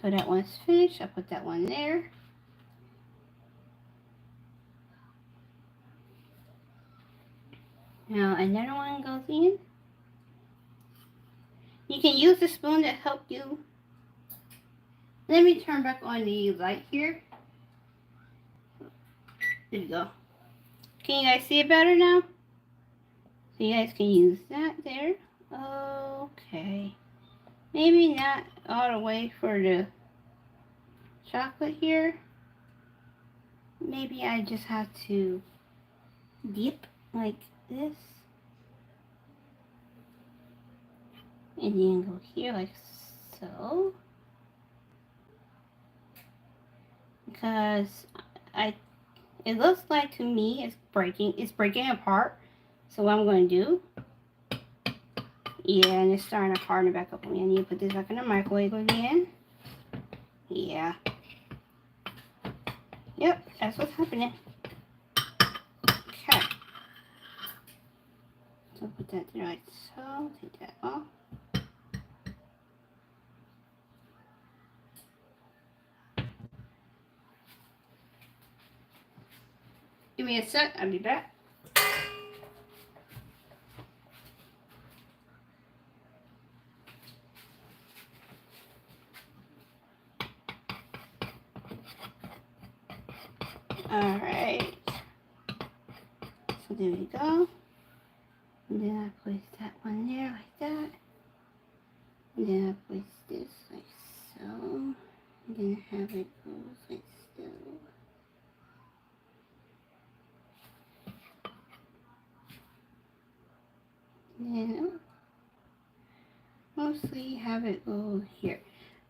So that one's finished. I put that one there. Now another one goes in. You can use the spoon to help you. Let me turn back on the light here. There we go. Can you guys see it better now? So you guys can use that there. Okay. Maybe not all the way for the chocolate here. Maybe I just have to dip like this. And then go here like so. Because it looks like to me it's breaking apart. So what I'm going to do, yeah, and it's starting to harden back up on me. I need to put this back in the microwave again. Yeah. Yep, that's what's happening. Okay. Don't put that there like so. Take that off. Give me a sec, I'll be back. Alright. So there we go. And then I place that one there like that. And then I place this like so. And then have it go like so. And then mostly have it go here.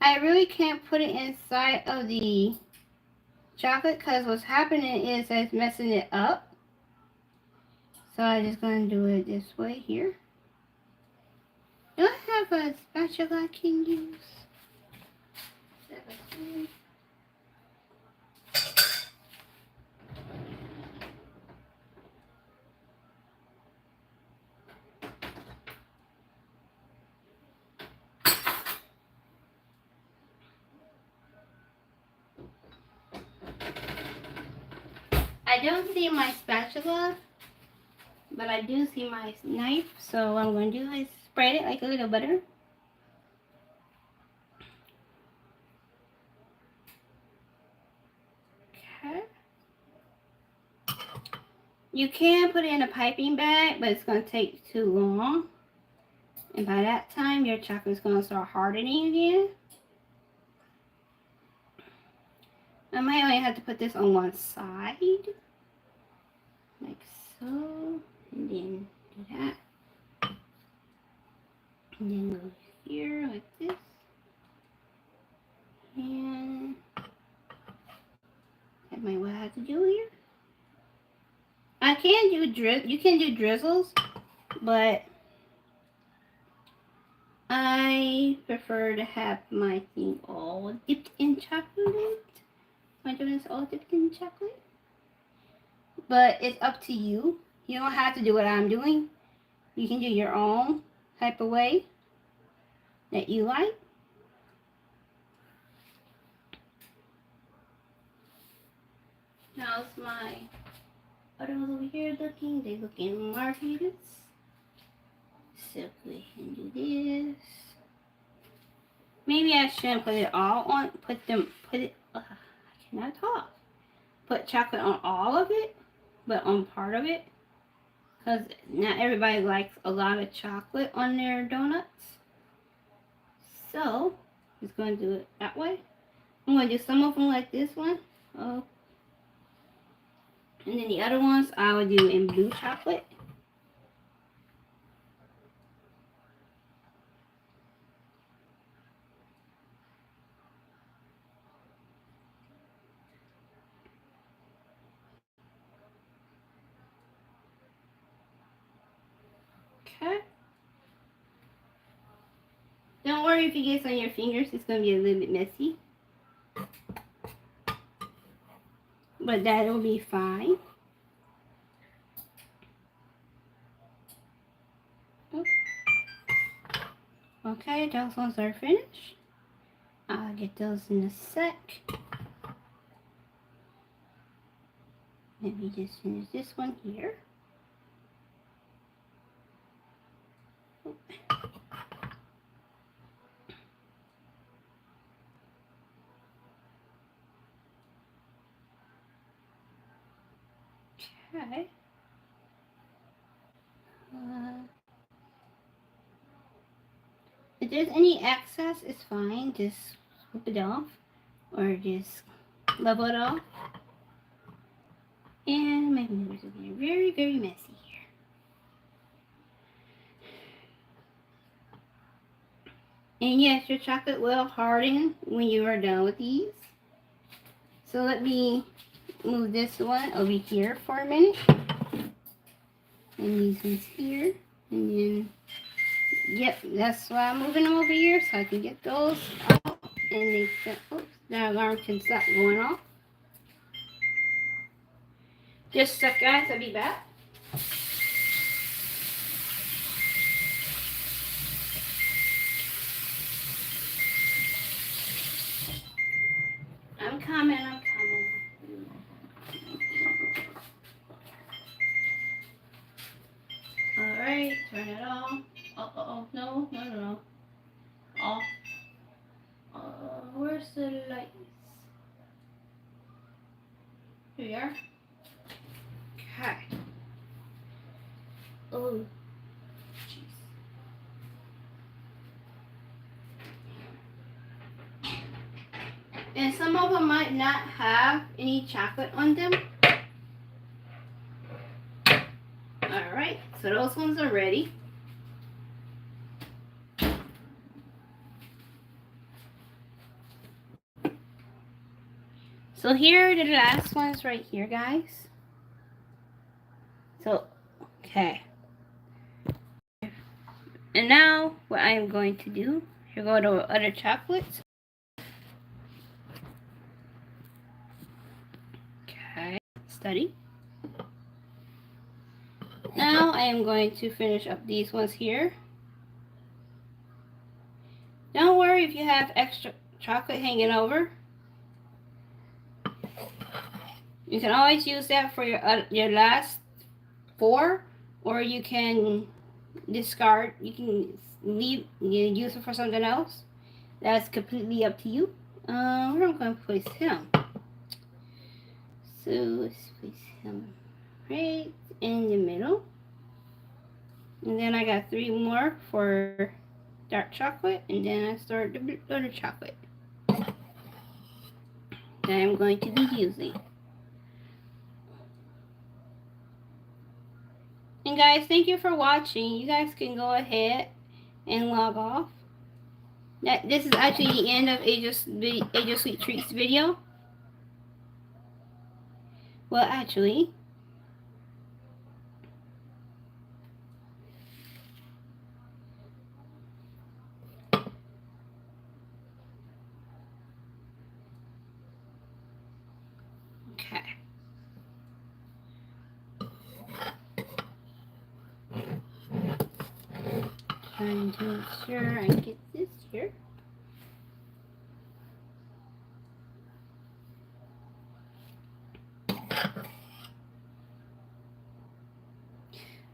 I really can't put it inside of the chocolate because what's happening is it's messing it up. So I'm just going to do it this way here. Do I have a spatula I can use? I don't see my spatula, but I do see my knife. So what I'm going to do is spread it like a little butter. Okay. You can put it in a piping bag, but it's going to take too long. And by that time, your chocolate's going to start hardening again. I might only have to put this on one side. Like so. And then do that. And then go here like this. And that might what I have to do here. I can do you can do drizzles, but I prefer to have my thing all dipped in chocolate. My donut's all dipped in chocolate. But it's up to you. You don't have to do what I'm doing. You can do your own type of way that you like. How's my butters over here looking? They looking marvelous. So go ahead and do this. Maybe I shouldn't put it all on. I cannot talk. Put chocolate on all of it, but on part of it. Because not everybody likes a lot of chocolate on their donuts. So, I'm just going to do it that way. I'm going to do some of them like this one. Oh. And then the other ones I would do in blue chocolate. Okay. Don't worry if it gets on your fingers. It's going to be a little bit messy. But that will be fine. Okay, those ones are finished. I'll get those in a sec. Let me just finish this one here. Okay. If there's any excess, it's fine. Just swoop it off or just level it off. And my fingers are getting very, very messy here. And yes, your chocolate will harden when you are done with these. So let me move this one over here for a minute. And these ones here. And then, yep, that's why I'm moving them over here so I can get those out. And they can, oops, the alarm can stop going off. Just a sec, guys, I'll be back. turn it on. No. Off. Where's the lights? Here we are. Okay. Oh, jeez. And some of them might not have any chocolate on them. Alright, so those ones are ready. So here are the last ones right here, guys. So, okay. And now, what I am going to do, here go the other chocolates. Okay, study. Now, I am going to finish up these ones here. Don't worry if you have extra chocolate hanging over. You can always use that for your last 4, or you can discard. You can use it for something else. That's completely up to you. Where am I going to place him? So let's place him right in the middle. And then I got 3 more for dark chocolate, and then I start the other chocolate that I'm going to be using. And guys, thank you for watching. You guys can go ahead and log off. This is actually the end of Angel Sweet Treats video. Well, actually, okay. Trying to make sure I get this here.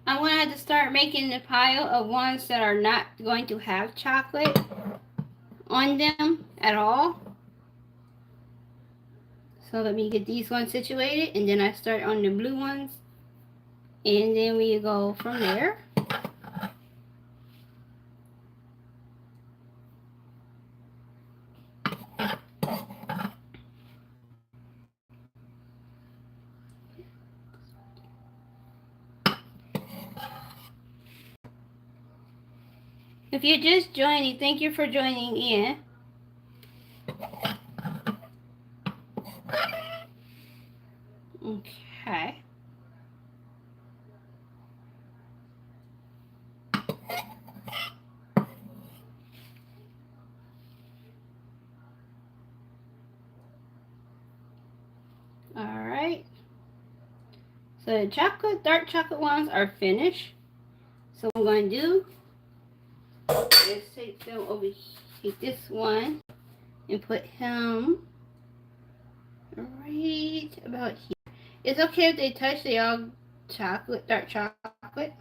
I wanted to start making a pile of ones that are not going to have chocolate on them at all. So let me get these ones situated, and then I start on the blue ones, and then we go from there. If you're just joining, thank you for joining in. Okay. Alright. So the dark chocolate ones are finished. So what I'm going to do is take them over, take this one and put him right about here. It's okay if they touch, they all chocolate, dark chocolate.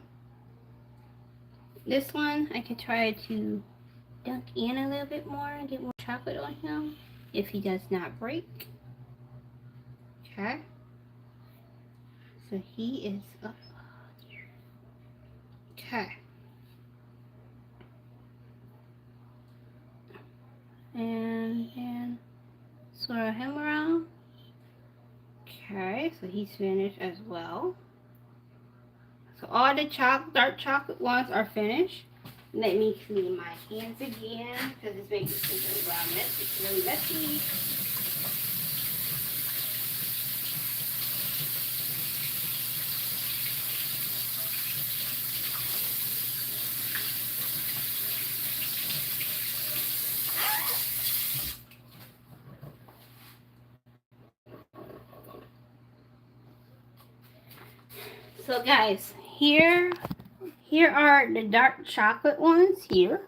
This one I can try to dunk in a little bit more and get more chocolate on him if he does not break. Okay. So he is up here. Okay. And then swirl him around. Okay, so he's finished as well. So all the dark chocolate ones are finished. Let me clean my hands again because it's making it really messy. So guys, here are the dark chocolate ones here.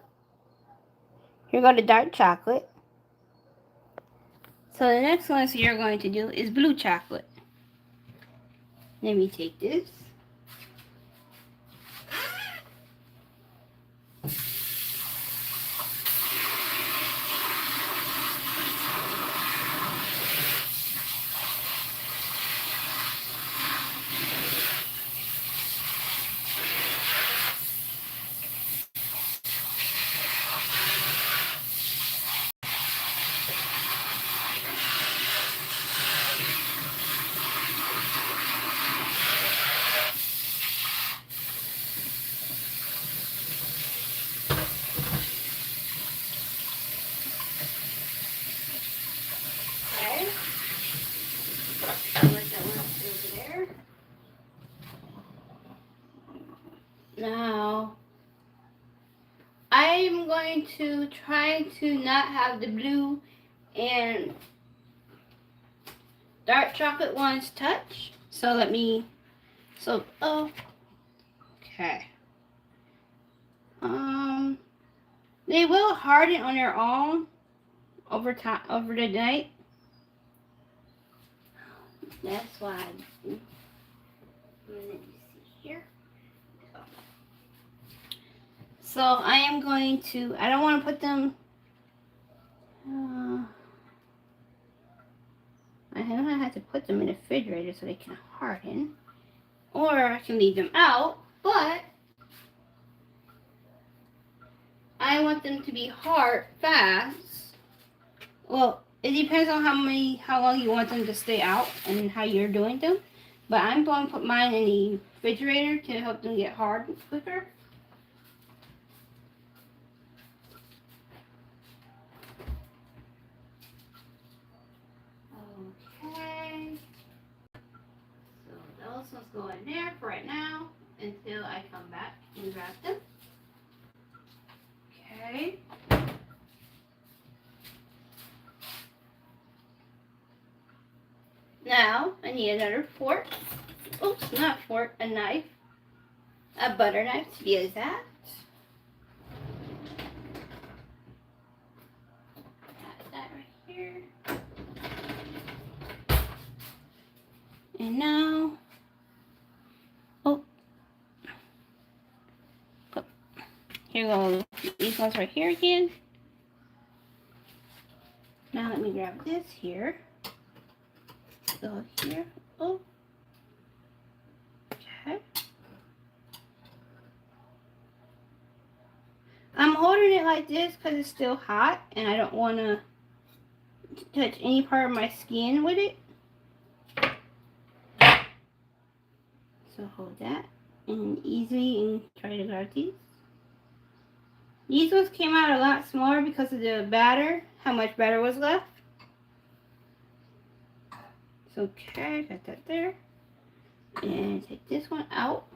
Here go the dark chocolate. So the next ones you're going to do is blue chocolate. Let me take this. Now, I'm going to try to not have the blue and dark chocolate ones touch. So let me, okay. They will harden on their own over the night. That's why. Let me see here. So I am going to. I don't want to put them. I know I have to put them in the refrigerator so they can harden, or I can leave them out. But I want them to be hard fast. Well, it depends on how long you want them to stay out and how you're doing them. But I'm going to put mine in the refrigerator to help them get hard quicker. Okay. So those ones go in there for right now until I come back and grab them. Okay. Now, I need another fork. Oops, not fork, a knife. A butter knife to be exact. Got that right here. And now, here go these ones right here again. Now let me grab this here. Go here. Oh. Okay. I'm holding it like this because it's still hot and I don't want to touch any part of my skin with it. So hold that and easily and try to grab these. These ones came out a lot smaller because of the batter, how much batter was left. So, okay, got that there. And take this one out.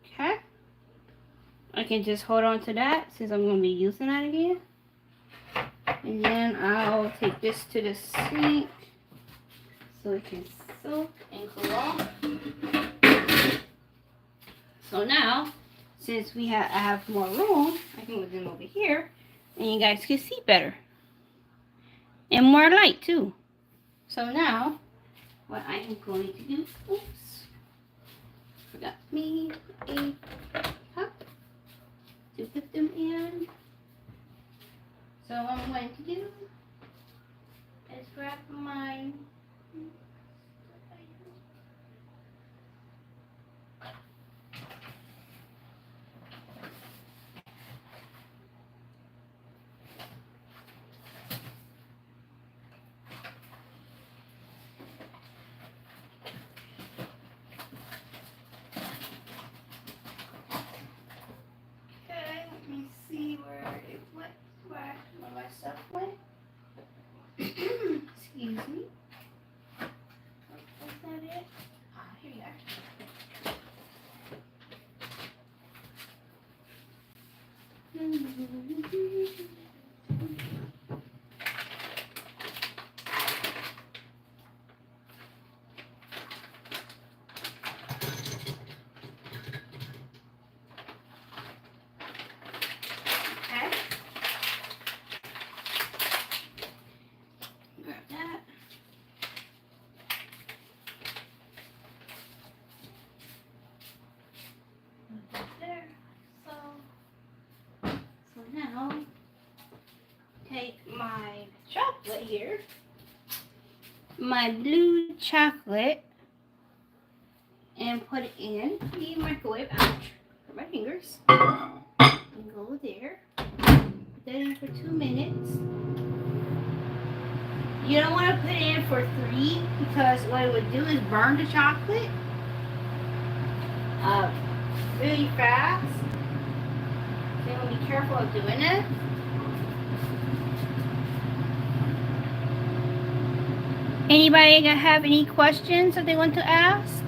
Okay. I can just hold on to that since I'm going to be using that again. And then I'll take this to the sink so it can soak and cool off. So now, since I have more room, I can move them over here and you guys can see better. And more light too. So now, what I am going to do, forgot me a cup to put them in. So what I'm going to do is grab mine. Excuse me. Was that it? Ah, here you are. Now, take my chocolate here, my blue chocolate, and put it in the microwave. Ouch, for my fingers. And go there. Put that in for 2 minutes. You don't want to put it in for 3 because what it would do is burn the chocolate really fast. So be careful of doing it. Anybody have any questions that they want to ask?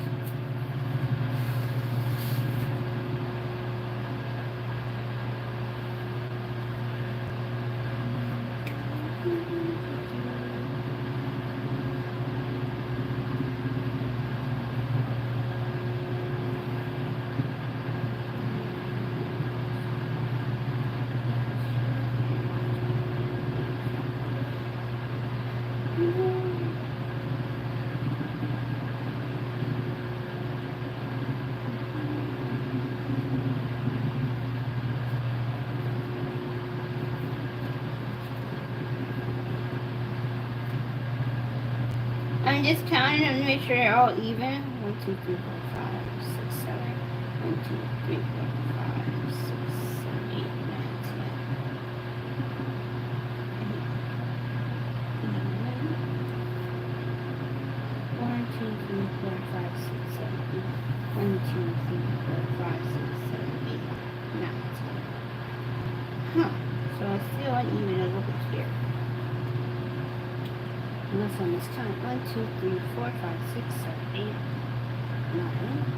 I'm just counting them to make sure they're all even. 1, 2, 3, 4, 5, 6, 7. 1, 2, 3, 4, 5, 6, 7, 8, 9, 10. 1, 2, 3, 4, 5, 6, 7, 8. 1, 2, 3, 4, 5, 6, 7, 8, 9, 10. Huh. So it's still uneven a little bit here. Unless I miscount. 1, 2, 3, 4, 5, 6, 7, 8, 9.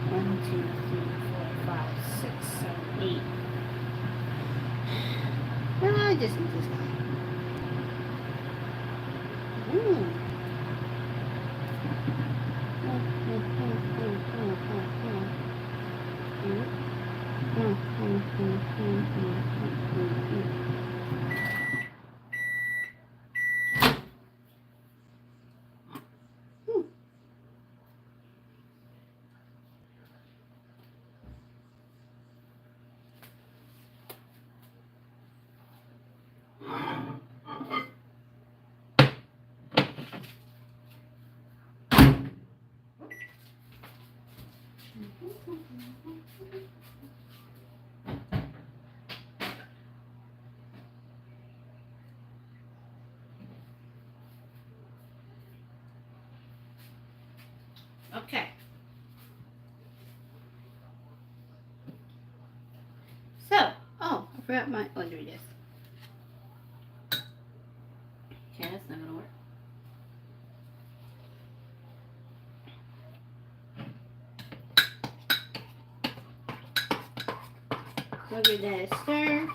1, 2, 3, 4, 5, 6, 7, 8. I just need this guy. Okay. So, oh, I forgot my, oh, there it is. Okay, that's not gonna work. We'll give that a stir.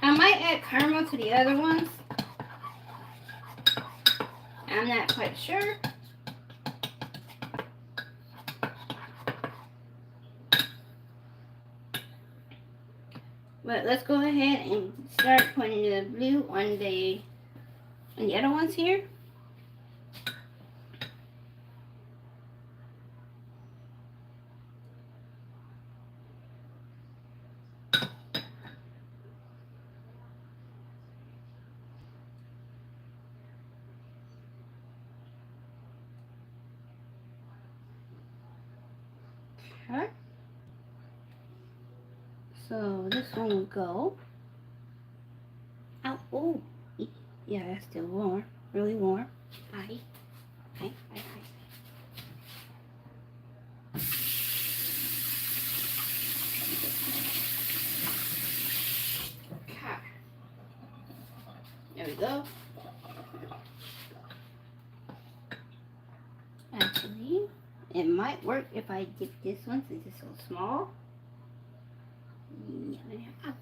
I might add caramel to the other ones. I'm not quite sure. But let's go ahead and start putting the blue on the other ones here. Okay. So this one will go. Oh, oh, yeah, that's still warm, really warm. Aye. Okay. There we go. Actually, it might work if I dip this one since it's so small. Yeah.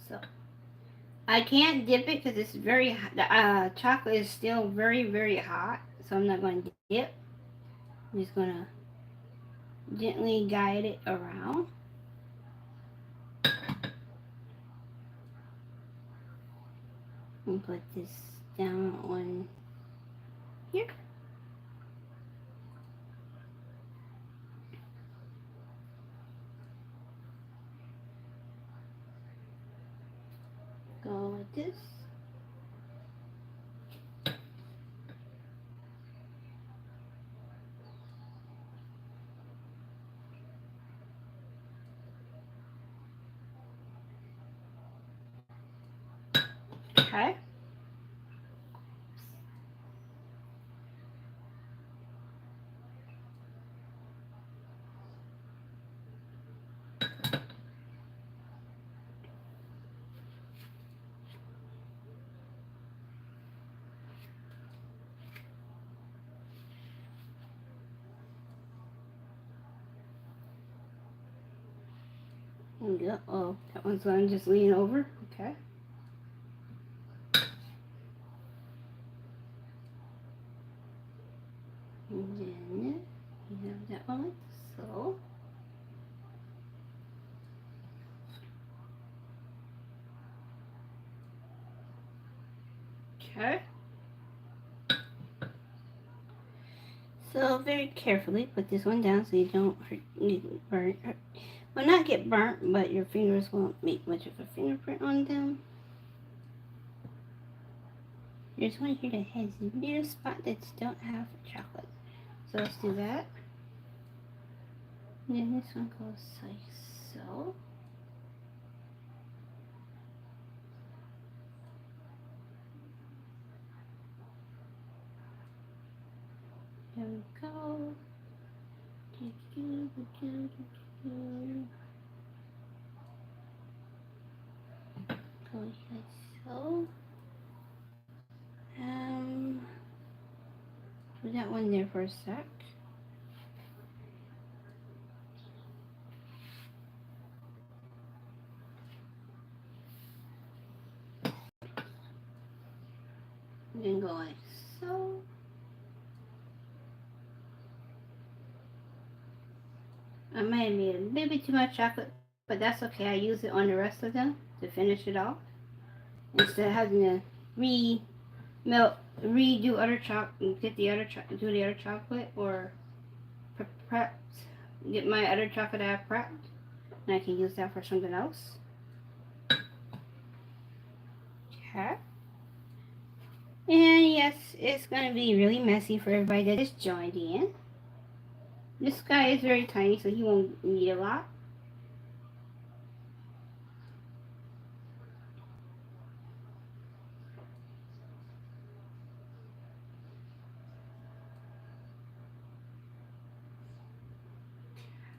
So I can't dip it because it's very hot. The chocolate is still very, very hot. So I'm not going to dip. I'm just going to gently guide it around. And put this down on here. Go like this. Okay. Go. Oh, that one's going to just lean over. Okay. And then you have that one like so. Okay. So very carefully put this one down so you don't get burnt. Well, not get burnt, but your fingers won't make much of a fingerprint on them. There's one here that has a little spot that don't have chocolate. So let's do that. And then this one goes like so. There we go. Go like so. Put that one there for a sec. Then go like so. I might have made a little bit too much chocolate, but that's okay. I use it on the rest of them to finish it off. Instead of having to redo other chocolate, do the other chocolate, or prep, get my other chocolate I have prepped, and I can use that for something else. Okay. And yes, it's gonna be really messy for everybody that just joined in. This guy is very tiny, so he won't need a lot.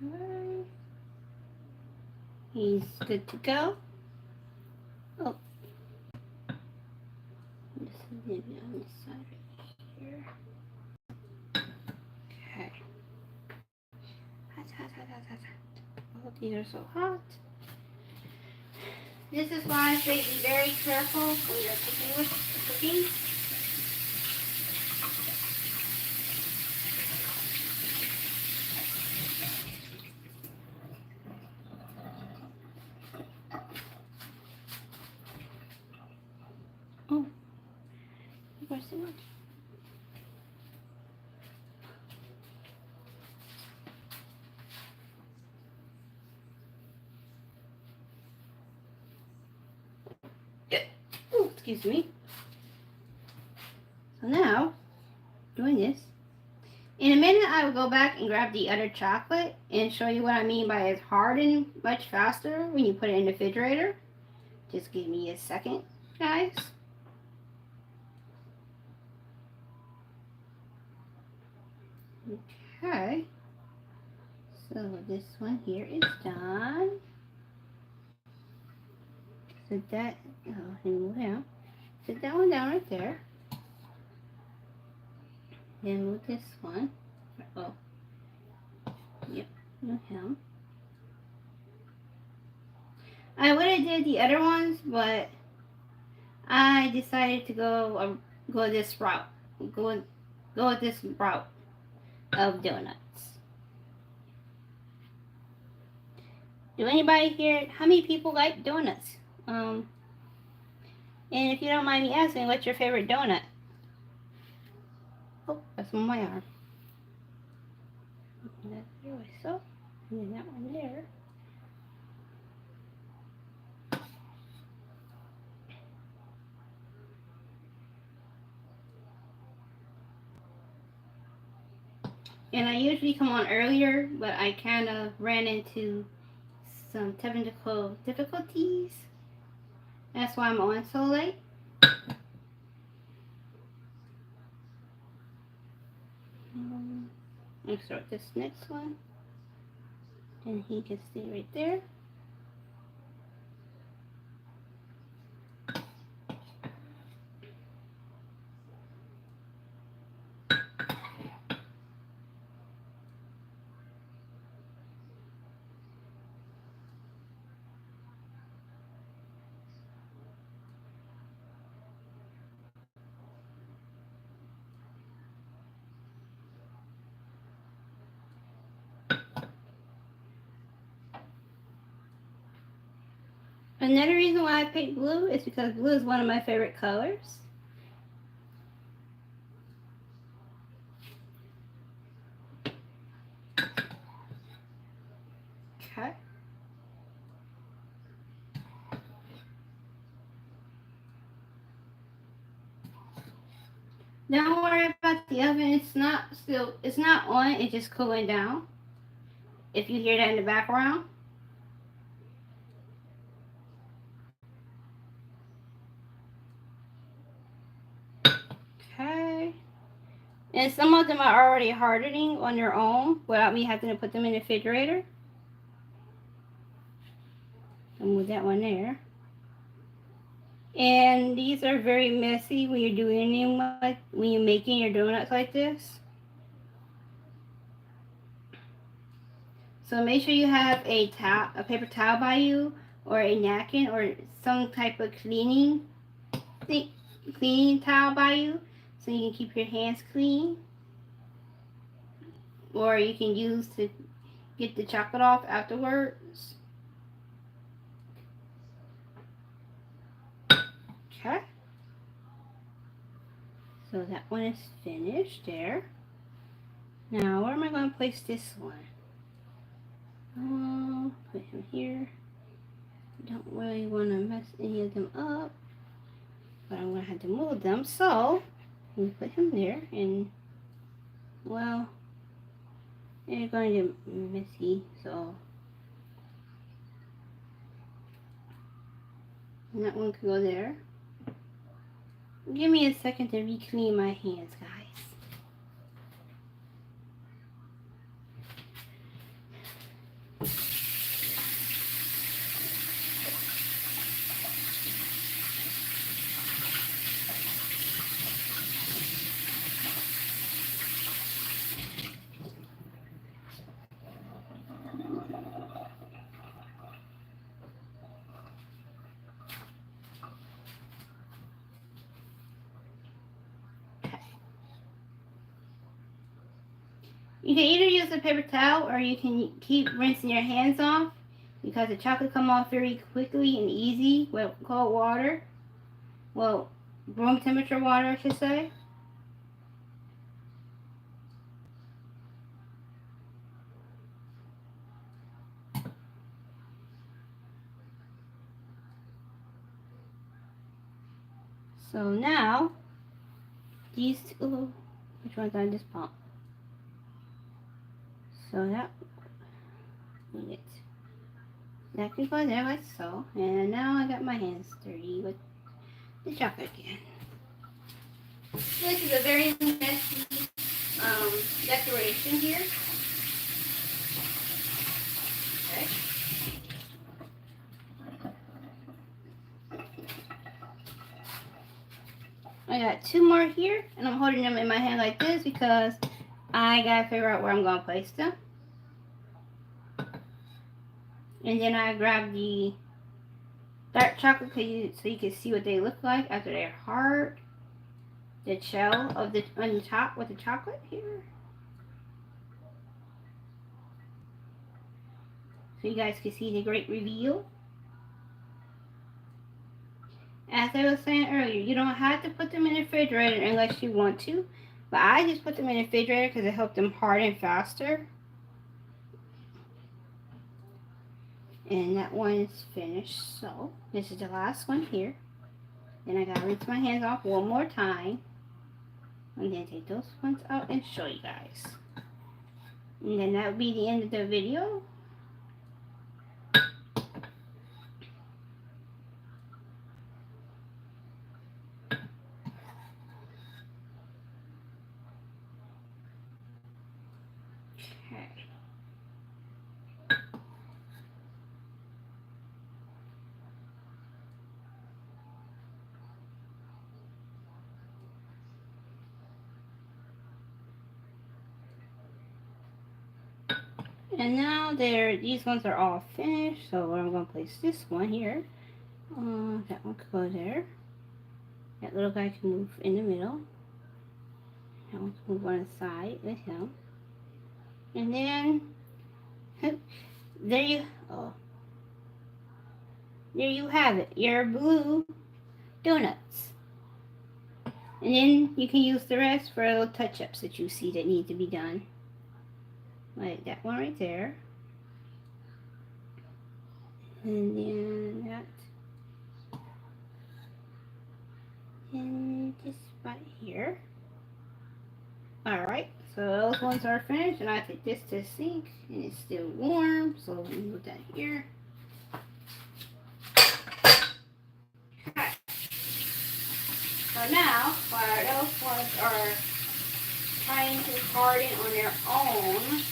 Okay. He's good to go. Oh, this is maybe on this side right here. Okay. Oh, these are so hot. This is why I say be very careful when you're cooking. Oh, where's the one? Oh, excuse me. So now, doing this. In a minute, I will go back and grab the other chocolate and show you what I mean by it's hardened much faster when you put it in the refrigerator. Just give me a second, guys. Okay. So this one here is done. Set that, move down. Set that one down right there. Then move this one. Oh, yep, move him. I would have did the other ones, but I decided to go this route. Go this route of donuts. Do anybody here? How many people like donuts? And if you don't mind me asking, what's your favorite donut? Oh, that's on my arm. That there way, so, and then that one there. And I usually come on earlier, but I kind of ran into some technical difficulties. That's why I'm on so late. Let's start this next one. And he can stay right there. Another reason why I picked blue is because blue is one of my favorite colors. Don't worry about the oven. It's not on. It's just cooling down. If you hear that in the background. Okay. And some of them are already hardening on their own without me having to put them in the refrigerator. I'll move that one there. And these are very messy when you're doing them when you're making your donuts like this. So make sure you have a paper towel by you, or a napkin, or some type of cleaning towel by you, so you can keep your hands clean. Or you can use to get the chocolate off afterwards. Okay. So that one is finished there. Now, where am I going to place this one? Put him here. Don't really want to mess any of them up, but I'm going to have to move them. So, we put him there, and, well, they're going to be messy, so. And that one can go there. Give me a second to re-clean my hands, guys. You can either use a paper towel, or you can keep rinsing your hands off, because the chocolate come off very quickly and easy with cold water. Well, room temperature water, I should say. So now, these two, which one's on this pump? So that can go there like so. And now I got my hands dirty with the chocolate again. This is a very messy decoration here. Okay. I got two more here, and I'm holding them in my hand like this because I gotta figure out where I'm gonna place them. And then I grab the dark chocolate so you can see what they look like after they're hard. The shell of the on the top with the chocolate here, so you guys can see the great reveal. As I was saying earlier, you don't have to put them in the refrigerator unless you want to, but I just put them in the refrigerator because it helped them harden faster. And that one is finished. So this is the last one here. Then I gotta rinse my hands off one more time, and then take those ones out and show you guys. And then that will be the end of the video. Okay. And now these ones are all finished, so I'm going to place this one here. That one could go there. That little guy can move in the middle. That one can move on the side with him. And then, there you have it, your blue donuts. And then you can use the rest for little touch-ups that you see that need to be done. Like that one right there. And then that. And this spot here. So those ones are finished, and I take this to the sink, and it's still warm, so we move that here. Okay. So now, while those ones are trying to harden on their own,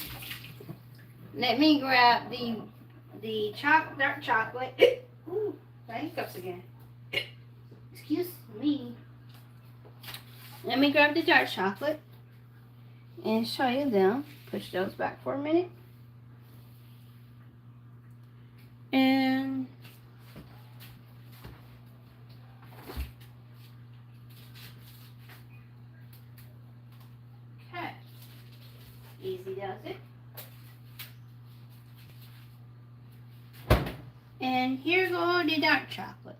let me grab the dark chocolate. Ooh, got hiccups again. Excuse me. Let me grab the dark chocolate and show you them. Push those back for a minute. And okay. Easy does it. And here go the dark chocolate.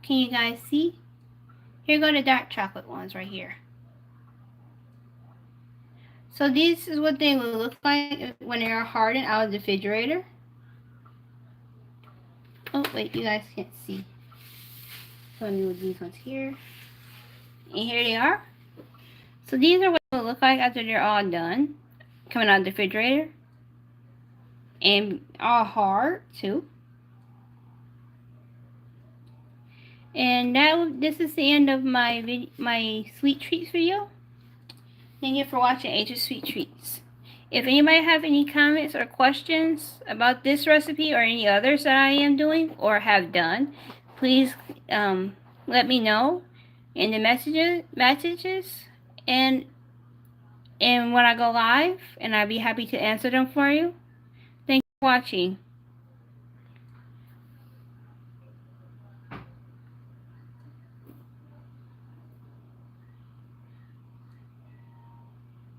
Can you guys see? Here go the dark chocolate ones right here. So this is what they will look like when they are hardened out of the refrigerator. Oh wait, you guys can't see. So I'm gonna move these ones here. And here they are. So these are what they will look like after they're all done. Coming out of the refrigerator. And all hard too. And this is the end of my sweet treats video. Thank you for watching Age's Sweet Treats. If anybody have any comments or questions about this recipe or any others that I am doing or have done, please let me know in the messages and when I go live, and I'll be happy to answer them for you. Thank you for watching.